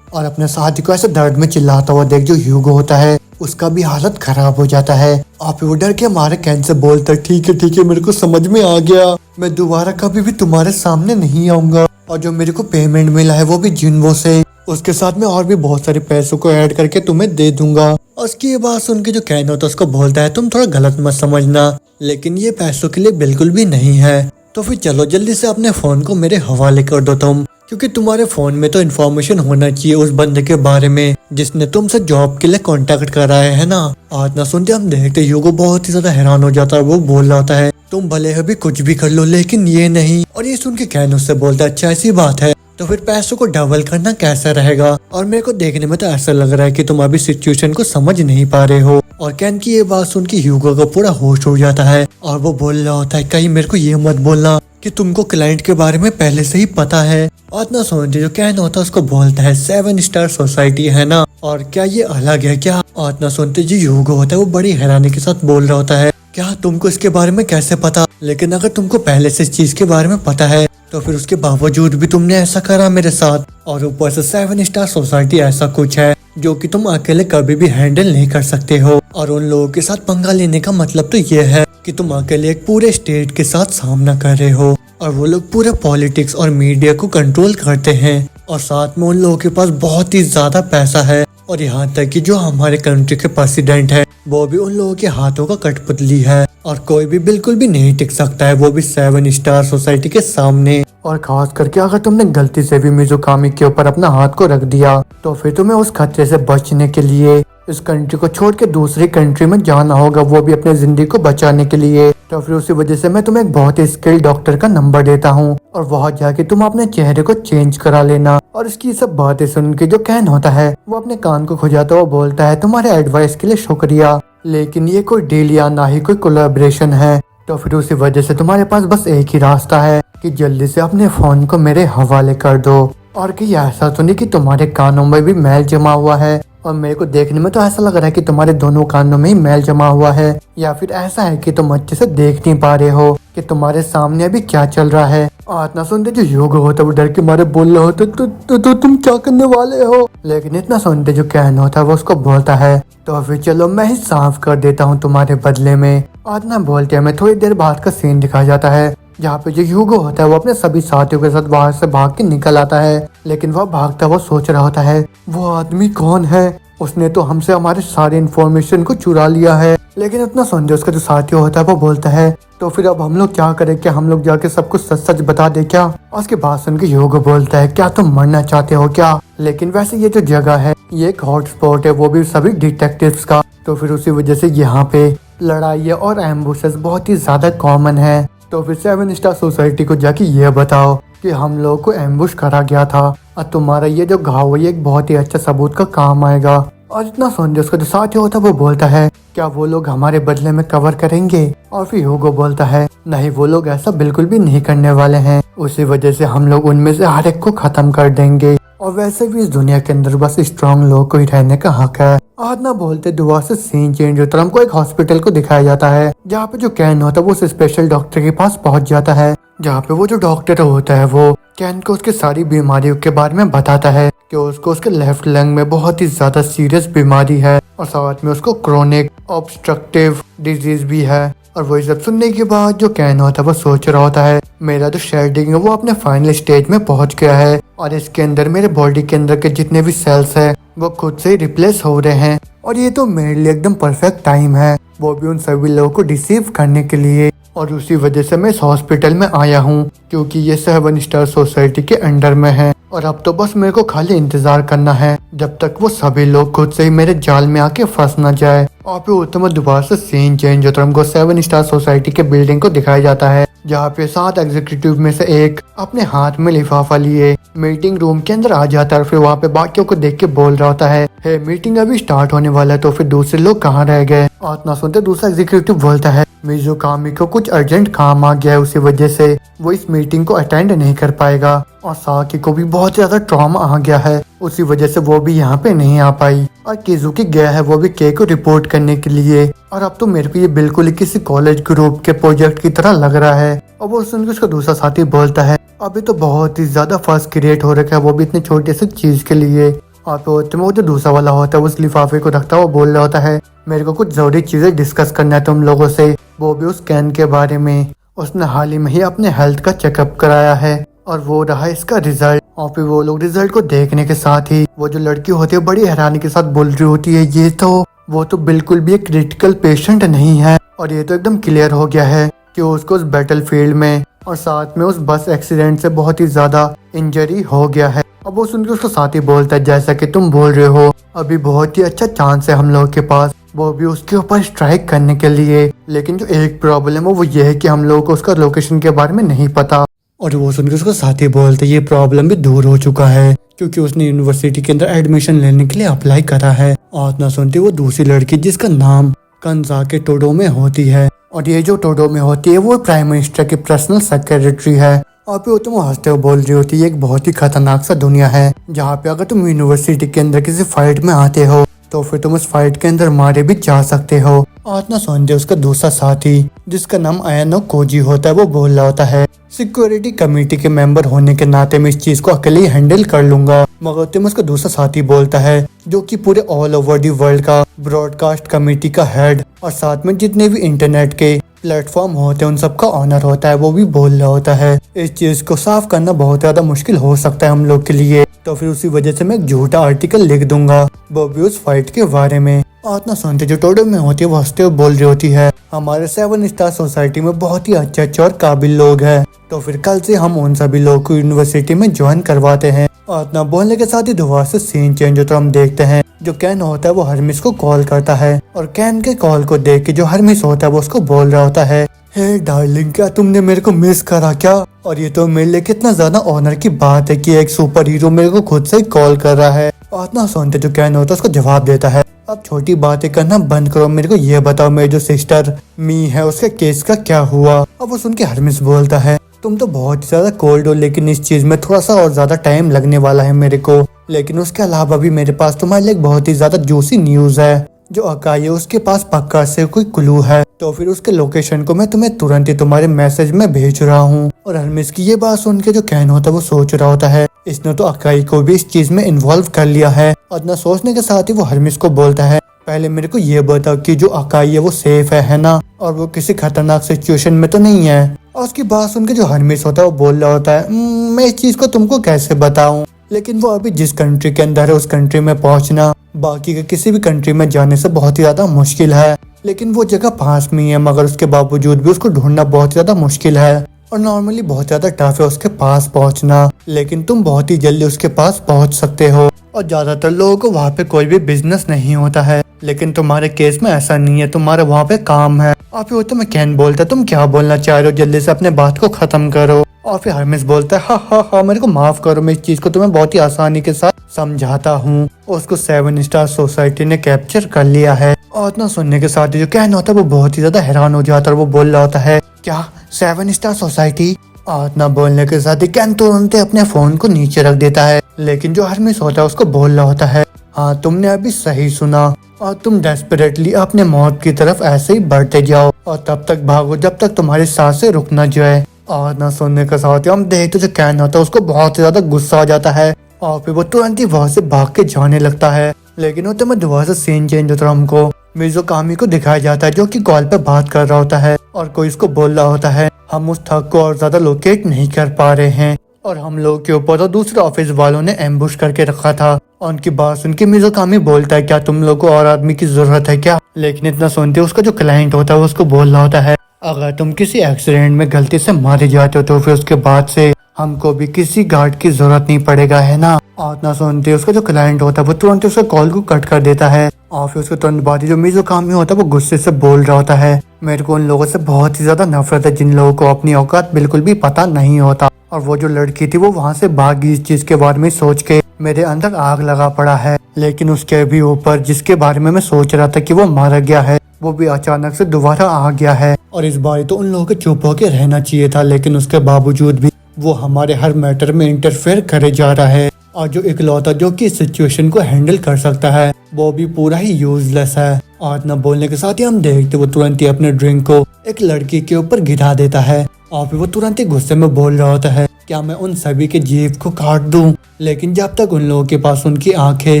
और अपने साथी को ऐसे दर्द में चिल्लाता हुआ देख जो ह्यूगो होता है उसका भी हालत खराब हो जाता है। और फिर वो डर के मारे कैन से बोलता है, ठीक है मेरे को समझ में आ गया, मैं दोबारा कभी भी तुम्हारे सामने नहीं आऊंगा, और जो मेरे को पेमेंट मिला है वो भी जिन्वो से, उसके साथ में और भी बहुत सारे पैसों को ऐड करके तुम्हें दे दूंगा। और उसकी ये बात सुन के जो कैन होता है उसको बोलता है, तुम थोड़ा गलत मत समझना, लेकिन ये पैसों के लिए बिल्कुल भी नहीं है। तो फिर चलो जल्दी से अपने फोन को मेरे हवाले कर दो तुम, क्योंकि तुम्हारे फोन में तो इन्फॉर्मेशन होना चाहिए उस बंदे के बारे में जिसने तुमसे जॉब के लिए कांटेक्ट कराया है ना। आज ना सुनते हम देखते ह्यूगो बहुत ही ज्यादा हैरान हो जाता है। वो बोल रहा होता है, तुम भले अभी कुछ भी कर लो लेकिन ये नहीं। और ये सुन के कैन उससे बोलता है, अच्छा ऐसी बात है तो फिर पैसों को डबल करना कैसा रहेगा? और मेरे को देखने में तो ऐसा लग रहा है कि तुम अभी सिचुएशन को समझ नहीं पा रहे हो। और कैन की ये बात सुन के ह्यूगो को पूरा होश हो जाता है और वो बोल रहा होता है, कहीं मेरे को ये मत बोलना कि तुमको क्लाइंट के बारे में पहले से ही पता है। और ना सोचते जो कैन होता है उसको बोलता है, 7 स्टार सोसाइटी है ना, और क्या ये अलग है क्या? और ना सुनते जो ह्यूगो होता है वो बड़ी हैरानी के साथ बोल रहा होता है, क्या तुमको इसके बारे में कैसे पता? लेकिन अगर तुमको पहले से इस चीज के बारे में पता है तो फिर उसके बावजूद भी तुमने ऐसा करा मेरे साथ, और ऊपर से 7 स्टार सोसाइटी ऐसा कुछ है जो कि तुम अकेले कभी भी हैंडल नहीं कर सकते हो। और उन लोगों के साथ पंगा लेने का मतलब तो ये है कि तुम अकेले एक पूरे स्टेट के साथ सामना कर रहे हो, और वो लोग पूरे पॉलिटिक्स और मीडिया को कंट्रोल करते हैं, और साथ में उन लोगों के पास बहुत ही ज्यादा पैसा है। और यहाँ तक कि जो हमारे कंट्री के प्रेसिडेंट है वो भी उन लोगों के हाथों का कठपुतली है, और कोई भी बिल्कुल भी नहीं टिक सकता है, वो भी 7 स्टार सोसाइटी के सामने। और खास करके अगर तुमने गलती से भी मिज़ुकामी के ऊपर अपना हाथ को रख दिया तो फिर तुम्हें उस खतरे से बचने के लिए इस कंट्री को छोड़ के दूसरी कंट्री में जाना होगा, वो भी अपने जिंदगी को बचाने के लिए। तो फिर उसी वजह से मैं तुम्हें एक बहुत ही स्किल्ड डॉक्टर का नंबर देता हूँ, और वहाँ जाके तुम अपने चेहरे को चेंज करा लेना। और इसकी सब बातें सुन के जो कैन होता है वो अपने कान को खुजाता हुआ बोलता है, तुम्हारे एडवाइस के लिए शुक्रिया, लेकिन ये कोई डील या ना ही कोई कोलैबोरेशन है। तो फिर उसी वजह से तुम्हारे पास बस एक ही रास्ता है कि जल्दी से अपने फोन को मेरे हवाले कर दो, और कि ऐसा तो नहीं कि तुम्हारे कानों में भी मैल जमा हुआ है। और मेरे को देखने में तो ऐसा लग रहा है कि तुम्हारे दोनों कानों में ही मैल जमा हुआ है, या फिर ऐसा है कि तुम अच्छे से देख नहीं पा रहे हो कि तुम्हारे सामने अभी क्या चल रहा है। और इतना सुनते जो ह्यूगो होता है वो डर के मारे बोल रहे होते, तो तुम क्या करने वाले हो? लेकिन इतना सुनते जो कैन होता है वो उसको बोलता है, तो फिर चलो मैं ही साफ कर देता हूँ तुम्हारे बदले में। और ना बोलते हमें थोड़ी देर बाद का सीन दिखाया जाता है जहाँ पे जो ह्यूगो होता है वो अपने सभी साथियों के साथ बाहर से भाग के निकल आता है। लेकिन वह भागता वो सोच रहा होता है, वो आदमी कौन है? उसने तो हमसे हमारे सारे इन्फॉर्मेशन को चुरा लिया है। लेकिन इतना सुन उसका जो साथी होता है वो बोलता है, तो फिर अब हम लोग क्या करें? क्या हम लोग जाके सब कुछ सच सच बता दे क्या? और उसके बाद सुन के ह्यूगो बोलता है, क्या तुम मरना चाहते हो क्या? लेकिन वैसे ये जो जगह है ये एक हॉटस्पॉट है, वो भी सभी डिटेक्टिव्स का, तो फिर उसी वजह से यहाँ पे लड़ाई और एम्बुशेस बहुत ही ज्यादा कॉमन है। तो फिर 7 स्टार सोसाइटी को जाके ये बताओ कि हम लोगों को एम्बुश करा गया था, और तुम्हारा ये जो घाव है ये एक बहुत ही अच्छा सबूत का काम आएगा। और इतना सुन उसका जो साथी होता है वो बोलता है, क्या वो लोग हमारे बदले में कवर करेंगे? और फिर ह्यूगो बोलता है, नहीं वो लोग ऐसा बिल्कुल भी नहीं करने वाले हैं, उसी वजह से हम लोग उनमें से हर एक को खत्म कर देंगे। और वैसे भी इस दुनिया के अंदर बस स्ट्रांग लोग को ही रहने का हक है। आज ना बोलते दुआ से सीन चेंज होता है। हमको एक हॉस्पिटल को दिखाया जाता है जहाँ पे जो कैन होता है वो उस स्पेशल डॉक्टर के पास पहुँच जाता है, जहाँ पे वो जो डॉक्टर होता है वो कैन को उसकी सारी बीमारियों के बारे में बताता है कि उसको उसके लेफ्ट लंग में बहुत ही ज्यादा सीरियस बीमारी है और साथ में उसको क्रोनिक ऑब्स्ट्रक्टिव डिजीज भी है। और वही सब सुनने के बाद जो कैन होता है वो सोच रहा होता है मेरा जो शेडिंग है वो अपने फाइनल स्टेज में पहुंच गया है और इसके अंदर मेरे बॉडी के अंदर के जितने भी सेल्स है वो खुद से ही रिप्लेस हो रहे हैं और ये तो मेरे लिए एकदम परफेक्ट टाइम है, वो भी उन सभी लोगों को रिसीव करने के लिए। और उसी वजह से मैं इस हॉस्पिटल में आया हूँ क्योंकि ये 7 स्टार सोसाइटी के अंडर में है और अब तो बस मेरे को खाली इंतजार करना है जब तक वो सभी लोग खुद से ही मेरे जाल में आके फंस न जाए। और फिर उत्तम दोबारा से सीन चेंज होता है। हमको 7 स्टार सोसाइटी के बिल्डिंग को दिखाया जाता है जहाँ पे 7 एग्जीक्यूटिव में से एक अपने हाथ में लिफाफा लिए मीटिंग रूम के अंदर आ जाता है और फिर वहाँ पे बाकियों को देख के बोल रहा होता है हे मीटिंग अभी स्टार्ट होने वाला है। तो फिर दूसरे लोग कहाँ रह गए और ना सुनते दूसरा एग्जीक्यूटिव बोलता है मिज़ुकामी को कुछ अर्जेंट काम आ गया है, उसी वजह से वो इस मीटिंग को अटेंड नहीं कर पाएगा और साकी को भी बहुत ज्यादा ट्रॉमा आ गया है, उसी वजह से वो भी यहाँ पे नहीं आ पाई। और किजुकी गया है वो भी के को रिपोर्ट करने के लिए और अब तो मेरे को ये बिल्कुल ही किसी कॉलेज ग्रुप के प्रोजेक्ट की तरह लग रहा है। और वो सुनकर उसका दूसरा साथी बोलता है अभी तो बहुत ही ज्यादा फर्स क्रिएट हो रखा है, वो भी इतनी छोटी सी चीज के लिए। और फिर वो जो दूसरा वाला होता है उस लिफाफे को रखता है, वो बोल रहा होता है मेरे को कुछ जरूरी चीजें डिस्कस करना है तुम लोगों से, वो भी उस कैन के बारे में। उसने हाल ही में ही अपने हेल्थ का चेकअप कराया है और वो रहा इसका रिजल्ट। और फिर वो लोग रिजल्ट को देखने के साथ ही वो जो लड़की होती है बड़ी हैरानी के साथ बोल रही होती है ये तो वो तो बिल्कुल भी एक क्रिटिकल पेशेंट नहीं है और ये तो एकदम क्लियर हो गया है कि उसको उस बैटल फील्ड में और साथ में उस बस एक्सीडेंट से बहुत ही ज्यादा इंजरी हो गया है। अब वो सुनकर उसका साथी बोलता है जैसा कि तुम बोल रहे हो अभी बहुत ही अच्छा चांस है हम लोगों के पास, वो भी उसके ऊपर स्ट्राइक करने के लिए, लेकिन जो एक प्रॉब्लम है वो ये है कि हम लोगों को उसका लोकेशन के बारे में नहीं पता। और वो सुनकर उसका साथी बोलते ये प्रॉब्लम भी दूर हो चुका है क्योंकि उसने यूनिवर्सिटी के अंदर एडमिशन लेने के लिए अप्लाई करा है। और ना सुनते वो दूसरी लड़की जिसका नाम कंजाके टोडो में होती है और ये जो टोडो में होती है वो प्राइम मिनिस्टर की पर्सनल सेक्रेटरी है। और फिर तुम हंसते हुए बोल रही होती है ये एक बहुत ही खतरनाक सा दुनिया है जहाँ पे अगर तुम यूनिवर्सिटी के अंदर किसी फाइट में आते हो तो फिर तुम उस फाइट के अंदर मारे भी जा सकते हो। और ना सुनते उसका दूसरा साथी जिसका नाम आयानो कोजी होता है वो बोल रहा होता है सिक्योरिटी कमेटी के मेंबर होने के नाते मैं इस चीज को अकेले ही हैंडल कर लूंगा। मगर तुम उसका दूसरा साथी बोलता है जो कि पूरे ऑल ओवर दी वर्ल्ड का ब्रॉडकास्ट कमेटी का हेड और साथ में जितने भी इंटरनेट के प्लेटफॉर्म होते हैं उन सबका ऑनर होता है, वो भी बोल रहा होता है इस चीज को साफ करना बहुत ज्यादा मुश्किल हो सकता है हम लोग के लिए, तो फिर उसी वजह से मैं एक झूठा आर्टिकल लिख दूंगा वो भी उस फाइट के बारे में। और ना सुनते जो टोडो में होती है वो हंसते हुए बोल रही होती है हमारे 7 स्टार सोसाइटी में बहुत ही अच्छे और काबिल लोग हैं, तो फिर कल से हम उन सभी लोग को यूनिवर्सिटी में ज्वाइन करवाते हैं। और ना बोलने के साथ ही दोबारा से सीन चेंज होता हम देखते हैं जो कैन होता है वो हरमिस को कॉल करता है और कैन के कॉल को देख के जो हरमिस होता है वो उसको बोल रहा होता है हे डार्लिंग क्या तुमने मेरे को मिस करा क्या? और ये तो मेरे लिए कितना ज्यादा ऑनर की बात है कि एक सुपर हीरो मेरे को खुद से ही कॉल कर रहा है। और ना सुनते जो कैन होता है उसको जवाब देता है अब छोटी बातें करना बंद करो, मेरे को ये बताओ मेरी जो सिस्टर मी है उसके केस का क्या हुआ। अब वो सुन के हरमिस बोलता है तुम तो बहुत ही ज्यादा कोल्ड हो लेकिन इस चीज में थोड़ा सा और ज्यादा टाइम लगने वाला है मेरे को, लेकिन उसके अलावा भी मेरे पास तुम्हारे लिए बहुत ही ज्यादा जूसी न्यूज है। जो अकाई है उसके पास पक्का से कोई क्लू है तो फिर उसके लोकेशन को मैं तुम्हें तुरंत ही तुम्हारे मैसेज में भेज रहा हूँ। और हरमिस की ये बात सुन के जो कैन होता है वो सोच रहा होता है इसने तो अकाई को भी इस चीज में इन्वॉल्व कर लिया है। और न सोचने के साथ ही वो हरमिस को बोलता है पहले मेरे को ये बताओ कि जो अकाई है वो सेफ है ना, और वो किसी खतरनाक सिचुएशन में तो नहीं है। और उसकी बात सुन के जो हरमिस होता है वो बोल रहा होता है मैं इस चीज को तुमको कैसे बताऊं, लेकिन वो अभी जिस कंट्री के अंदर है उस कंट्री में पहुंचना बाकी के किसी भी कंट्री में जाने से बहुत ही ज्यादा मुश्किल है, लेकिन वो जगह पास में ही है मगर उसके बावजूद भी उसको ढूंढना बहुत ज्यादा मुश्किल है और नॉर्मली बहुत ज्यादा टफ है उसके पास पहुंचना, लेकिन तुम बहुत ही जल्दी उसके पास पहुंच सकते हो। और ज्यादातर लोगों को वहाँ पे कोई भी बिजनेस नहीं होता है, लेकिन तुम्हारे केस में ऐसा नहीं है, तुम्हारे वहाँ पे काम है। और फिर तो मैं कैन बोलता तुम क्या बोलना चाह रहे हो, जल्दी से अपने बात को खत्म करो। और फिर हरमिस बोलता है हाँ मेरे को माफ करो, मैं इस चीज को तुम्हें बहुत ही आसानी के साथ समझाता हूँ। उसको 7 स्टार सोसाइटी ने कैप्चर कर लिया है। और इतना सुनने के साथ ही जो कैन होता है वो बहुत ही ज्यादा हैरान हो जाता है और वो बोल रहा होता है क्या 7 स्टार सोसाइटी? और इतना बोलने के साथ ही कैन तुरंत अपने फोन को नीचे रख देता है, लेकिन जो हरमिस होता है उसको बोल रहा होता है, हाँ तुमने अभी सही सुना, और तुम डेस्परेटली अपने मौत की तरफ ऐसे ही बढ़ते जाओ और तब तक भागो जब तक तुम्हारी सांसें रुक न जाए। और ना सुनने के साथ हम देखते जो कैन होता है उसको बहुत ही ज्यादा गुस्सा आ जाता है और फिर वो तुरंत ही वहाँ से भाग के जाने लगता है। लेकिन उतने में दोबारा से सीन चेंज होता है, हमको मिज़ोकामी को दिखाया जाता है जो कि कॉल पे बात कर रहा होता है और कोई इसको बोल रहा होता है, हम उस थक को और ज्यादा लोकेट नहीं कर पा रहे हैं और हम लोग के ऊपर तो दूसरे ऑफिस वालों ने एम्बुश करके रखा था। और उनकी बात सुन के मिज़ोकामी बोलता है, क्या तुम लोग को और आदमी की जरूरत है क्या? लेकिन इतना सुनते उसका जो क्लाइंट होता है उसको बोल रहा होता है, अगर तुम किसी एक्सीडेंट में गलती से मारे जाते हो तो फिर उसके बाद से हमको भी किसी गार्ड की जरूरत नहीं पड़ेगा, है ना? और ना सुनते उसका जो क्लाइंट होता है वो तुरंत उसका कॉल को कट कर देता है और फिर उसके तुरंत बाद ही जो मिज़ोकामी होता है वो गुस्से से बोल रहा होता है, मेरे को उन लोगों से बहुत ही ज्यादा नफरत है जिन लोगों को अपनी औकात बिल्कुल भी पता नहीं होता। और वो जो लड़की थी वो वहाँ से भागी इस चीज के बारे में सोच के मेरे अंदर आग लगा पड़ा है। लेकिन उसके भी ऊपर जिसके बारे में मैं सोच रहा था कि वो मारा गया है वो भी अचानक से दोबारा आ गया है। और इस बार तो उन लोगों को चुप होकर रहना चाहिए था, लेकिन उसके बावजूद भी वो हमारे हर मैटर में इंटरफेयर करे जा रहा है। और जो इकलौता जो कि इस सिचुएशन को हैंडल कर सकता है वो भी पूरा ही यूजलेस है। और न बोलने के साथ ही हम देखते वो तुरंत ही अपने ड्रिंक को एक लड़की के ऊपर गिरा देता है और फिर वो तुरंत ही गुस्से में बोल रहा होता है, क्या मैं उन सभी के जीभ को काट दूं? लेकिन जब तक उन लोगों के पास उनकी आंखें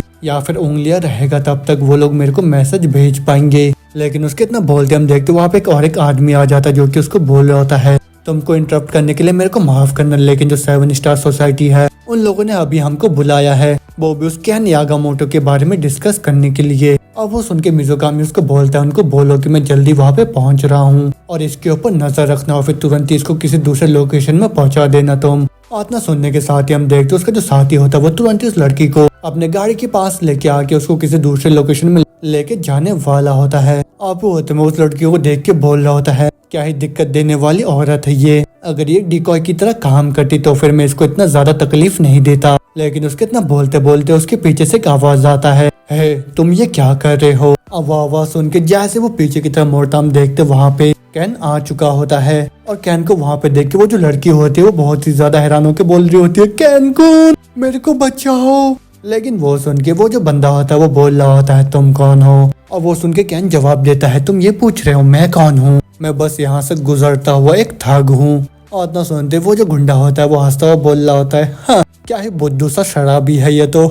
या फिर उंगलियां रहेगा तब तक वो लोग मेरे को मैसेज भेज पाएंगे। लेकिन उसके इतना बोलते हम देखते वहाँ पे एक आदमी आ जाता है जो कि उसको बोल रहा होता है, तुमको इंटरप्ट करने के लिए मेरे को माफ करना, लेकिन जो 7 स्टार सोसाइटी है उन लोगों ने अभी हमको बुलाया है, वो भी उस कैन यागामोटो के बारे में डिस्कस करने के लिए। और वो सुन के मिज़ोकामी उसको बोलता है, उनको बोलो कि मैं जल्दी वहाँ पे पहुँच रहा हूँ और इसके ऊपर नजर रखना और फिर तुरंत ही इसको किसी दूसरे लोकेशन में पहुँचा देना तुम। और इतना सुनने के साथ ही हम देखते उसका जो साथी होता है वो तुरंत ही उस लड़की को अपने गाड़ी के पास लेके आके उसको किसी दूसरे लोकेशन में लेके जाने वाला होता है। और वो होते में उस लड़की को देख के बोल रहा होता है, क्या ही दिक्कत देने वाली औरत है ये, अगर ये डिकॉय की तरह काम करती तो फिर मैं इसको इतना ज्यादा तकलीफ नहीं देता। लेकिन उसके इतना बोलते बोलते उसके पीछे से एक आवाज आता है, हे तुम ये क्या कर रहे हो? अब वो आवाज सुन के जैसे वो पीछे की तरफ मोड़ता हम देखते वहाँ पे कैन आ चुका होता है। और कैन को वहाँ पे देख के वो जो लड़की होती है वो बहुत ही ज्यादा हैरान होकर बोल रही होती है, कैन कौन, मेरे को बचाओ। लेकिन वो सुन के वो जो बंदा होता है वो बोल रहा होता है, तुम कौन हो? और वो सुन के कैन जवाब देता है, तुम ये पूछ रहे हो मैं कौन हूँ? मैं बस यहाँ से गुजरता हुआ एक ठग हूँ। और इतना सुनते वो जो गुंडा होता है वो हंसता हुआ बोल रहा होता है, हाँ क्या ही बुद्धू सा शराबी है ये तो।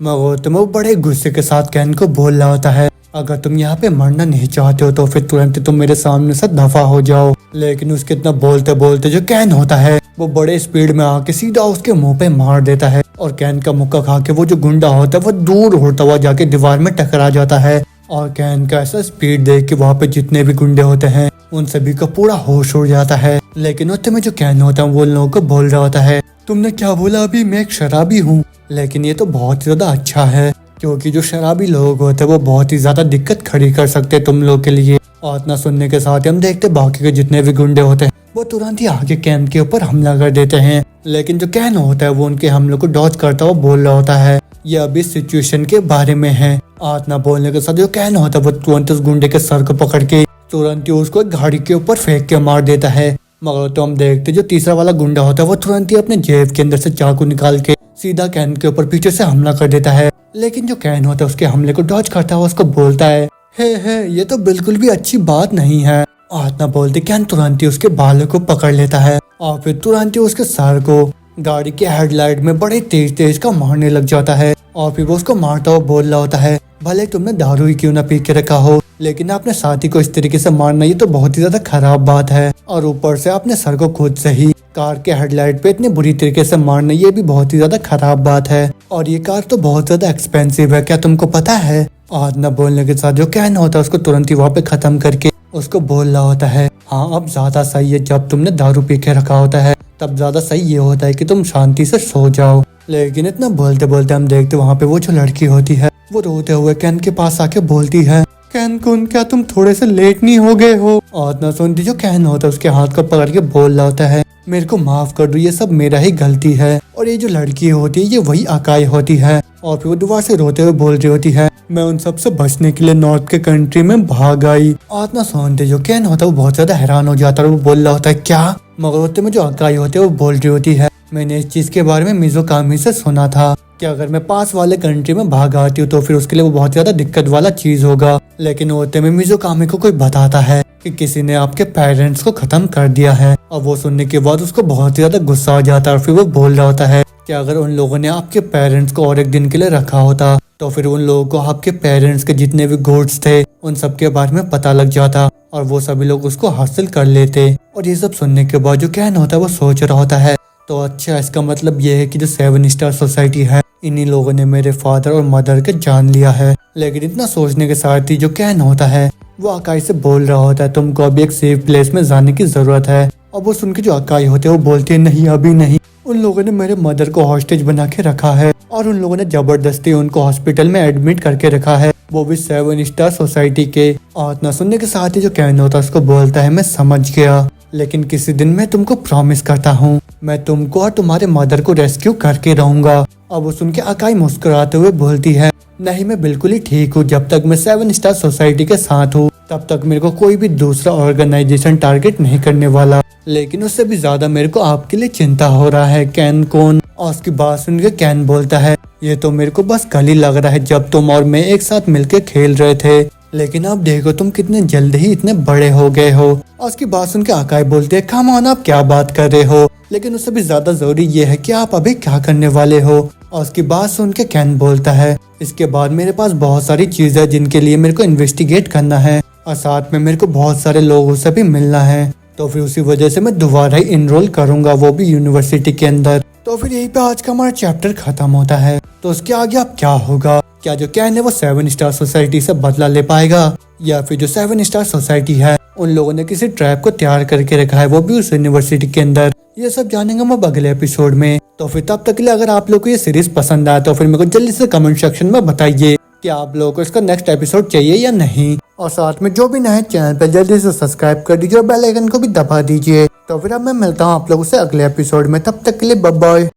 मगर वो बड़े गुस्से के साथ कैन को बोल रहा होता है, अगर तुम यहाँ पे मरना नहीं चाहते हो तो फिर तुरंत तुम मेरे सामने से दफा हो जाओ। लेकिन उसके इतना बोलते बोलते जो कैन होता है वो बड़े स्पीड में आके सीधा उसके मुंह पे मार देता है और कैन का मुक्का खा के वो जो गुंडा होता है वो दूर उड़ता हुआ जाके दीवार में टकरा जाता है। और कैन का ऐसा स्पीड देख के वहाँ पे जितने भी गुंडे होते हैं उन सभी का पूरा होश उड़ जाता है। लेकिन उतने में जो कैन होता है वो उन लोगों को बोल रहा होता है, तुमने क्या बोला अभी? मैं एक शराबी हूँ। लेकिन ये तो बहुत ही ज्यादा अच्छा है क्योंकि जो शराबी लोग होते हैं वो बहुत ही ज्यादा दिक्कत खड़ी कर सकते हैं तुम लोग के लिए। और इतना सुनने के साथ ही हम देखते बाकी के जितने भी गुंडे होते हैं वो तुरंत ही आगे कैन के ऊपर हमला कर देते हैं। लेकिन जो कैन होता है वो उनके हमले को डॉज करता हुआ बोल रहा होता है, ये अभी सिचुएशन के बारे में है। आज ना बोलने के साथ जो कैन होता है वो तुरंत उस गुंडे के सर को पकड़ के तुरंत ही उसको एक गाड़ी के ऊपर फेंक के मार देता है। मगर तो हम देखते जो तीसरा वाला गुंडा होता है वो तुरंत ही अपने जेब के अंदर से चाकू निकाल के सीधा कैन के ऊपर पीछे से हमला कर देता है। लेकिन जो कैन होता है उसके हमले को डॉज करता है, उसको बोलता है, हे ये तो बिल्कुल भी अच्छी बात नहीं है। और ना बोलते कैन तुरंत ही उसके बालों को पकड़ लेता है और फिर तुरंत ही उसके सर को गाड़ी के हेडलाइट में बड़े तेज तेज का मारने लग जाता है। और फिर वो उसको मारता हुआ बोल रहा होता है, भले तुमने दारू ही क्यों ना पी के रखा हो लेकिन अपने साथी को इस तरीके से मारना ये तो बहुत ही ज्यादा खराब बात है। और ऊपर से अपने सर को खुद से ही कार के हेडलाइट पे इतनी बुरी तरीके से मारना ये भी बहुत ही ज्यादा खराब बात है। और ये कार तो बहुत ज्यादा एक्सपेंसिव है, क्या तुमको पता है? और न बोलने के साथ जो कैन होता है उसको तुरंत ही वहाँ पे खत्म करके उसको बोल रहा होता है, हाँ अब ज्यादा सही है, जब तुमने दारू पी के रखा होता है तब ज्यादा सही ये होता है कि तुम शांति से सो जाओ। लेकिन इतना बोलते बोलते हम देखते वहाँ पे वो जो लड़की होती है वो रोते हुए कैन के पास आके बोलती है, कैन कुन क्या तुम थोड़े से लेट नहीं हो गए हो? और ना सुनती जो कैन होता है उसके हाथ को पकड़ के बोल रहा होता है, मेरे को माफ कर दो, ये सब मेरा ही गलती है। और ये जो लड़की होती है ये वही अकाई होती है। और फिर वो दोबारा से रोते हुए बोल रही होती है, मैं उन सब से बचने के लिए नॉर्थ के कंट्री में भाग आई। और ना सुनते जो कैन होता है वो बहुत ज्यादा हैरान हो जाता है, वो बोल रहा होता है क्या? मगर होते में जो अकाई होती है वो बोल रही होती है, मैंने इस चीज के बारे में मिज़ोकामी से सुना था कि अगर मैं पास वाले कंट्री में भाग आती हूँ तो फिर उसके लिए वो बहुत ज्यादा दिक्कत वाला चीज होगा। लेकिन होते में मिज़ोकामी को कोई बताता है कि किसी ने आपके पेरेंट्स को खत्म कर दिया है, और वो सुनने के बाद उसको बहुत ज्यादा गुस्सा आ जाता है और फिर वो बोल रहा होता है कि अगर उन लोगों ने आपके पेरेंट्स को और एक दिन के लिए रखा होता तो फिर उन लोगों को आपके पेरेंट्स के जितने भी गुड्स थे उन सब के बारे में पता लग जाता और वो सभी लोग उसको हासिल कर लेते। और ये सब सुनने के बाद जो कैन होता है वो सोच रहा होता है, तो अच्छा इसका मतलब ये है कि जो 7 स्टार सोसाइटी है इन्हीं लोगों ने मेरे फादर और मदर के जान लिया है। लेकिन इतना सोचने के साथ ही जो कैन होता है वो अकाई से बोल रहा होता है तुमको अभी एक सेफ प्लेस में जाने की जरूरत है। और वो सुन के जो अकाई होते हैं वो बोलते हैं नहीं अभी नहीं, उन लोगों ने मेरे मदर को हॉस्टेज बना के रखा है और उन लोगों ने जबरदस्ती उनको हॉस्पिटल में एडमिट करके रखा है, वो भी 7 स्टार सोसाइटी के। और इतना सुनने के साथ ही जो कैन होता है उसको बोलता है मैं समझ गया, लेकिन किसी दिन मैं तुमको प्रॉमिस करता हूँ मैं तुमको और तुम्हारे मदर को रेस्क्यू करके रहूंगा। अब वो सुन के अकाई मुस्कुराते हुए बोलती है नहीं मैं बिल्कुल ही ठीक हूँ, जब तक मैं 7 स्टार सोसाइटी के साथ हूँ तब तक मेरे को कोई भी दूसरा ऑर्गेनाइजेशन टारगेट नहीं करने वाला। लेकिन उससे भी ज्यादा मेरे को आपके लिए चिंता हो रहा है कैन कौन। और उसकी बात सुन के कैन बोलता है ये तो मेरे को बस कल ही लग रहा है जब तुम और मैं एक साथ मिलकर खेल रहे थे, लेकिन अब देखो तुम कितने जल्द ही इतने बड़े हो गए हो। और उसकी बात सुन के अकाई बोलते हैं कम ऑन आप क्या बात कर रहे हो, लेकिन उससे भी ज्यादा जरूरी ये है कि आप अभी क्या करने वाले हो। और उसकी बात सुन के कैन बोलता है इसके बाद मेरे पास बहुत सारी चीजें हैं जिनके लिए मेरे को इन्वेस्टिगेट करना है और साथ में मेरे को बहुत सारे लोगों से भी मिलना है, तो फिर उसी वजह से मैं दोबारा ही इनरोल करूंगा वो भी यूनिवर्सिटी के अंदर। तो फिर यही पे आज का हमारा चैप्टर खत्म होता है। तो उसके आगे अब क्या होगा, क्या जो कैन है वो 7 स्टार सोसाइटी से बदला ले पाएगा या फिर जो 7 स्टार सोसाइटी है उन लोगों ने किसी ट्रैप को तैयार करके रखा है वो भी उस यूनिवर्सिटी के अंदर, ये सब जानेंगे हम अब अगले एपिसोड में। तो फिर तब तक के लिए अगर आप लोग को ये सीरीज पसंद आया तो फिर मेरे को जल्दी से कमेंट सेक्शन में बताइए कि आप लोगों को इसका नेक्स्ट एपिसोड चाहिए या नहीं। और साथ में जो भी नए चैनल पे जल्दी से सब्सक्राइब कर दीजिए और बेल आइकन को भी दबा दीजिए। तो फिर अब मैं मिलता हूँ आप लोगों से अगले एपिसोड में, तब तक के लिए बाय बाय।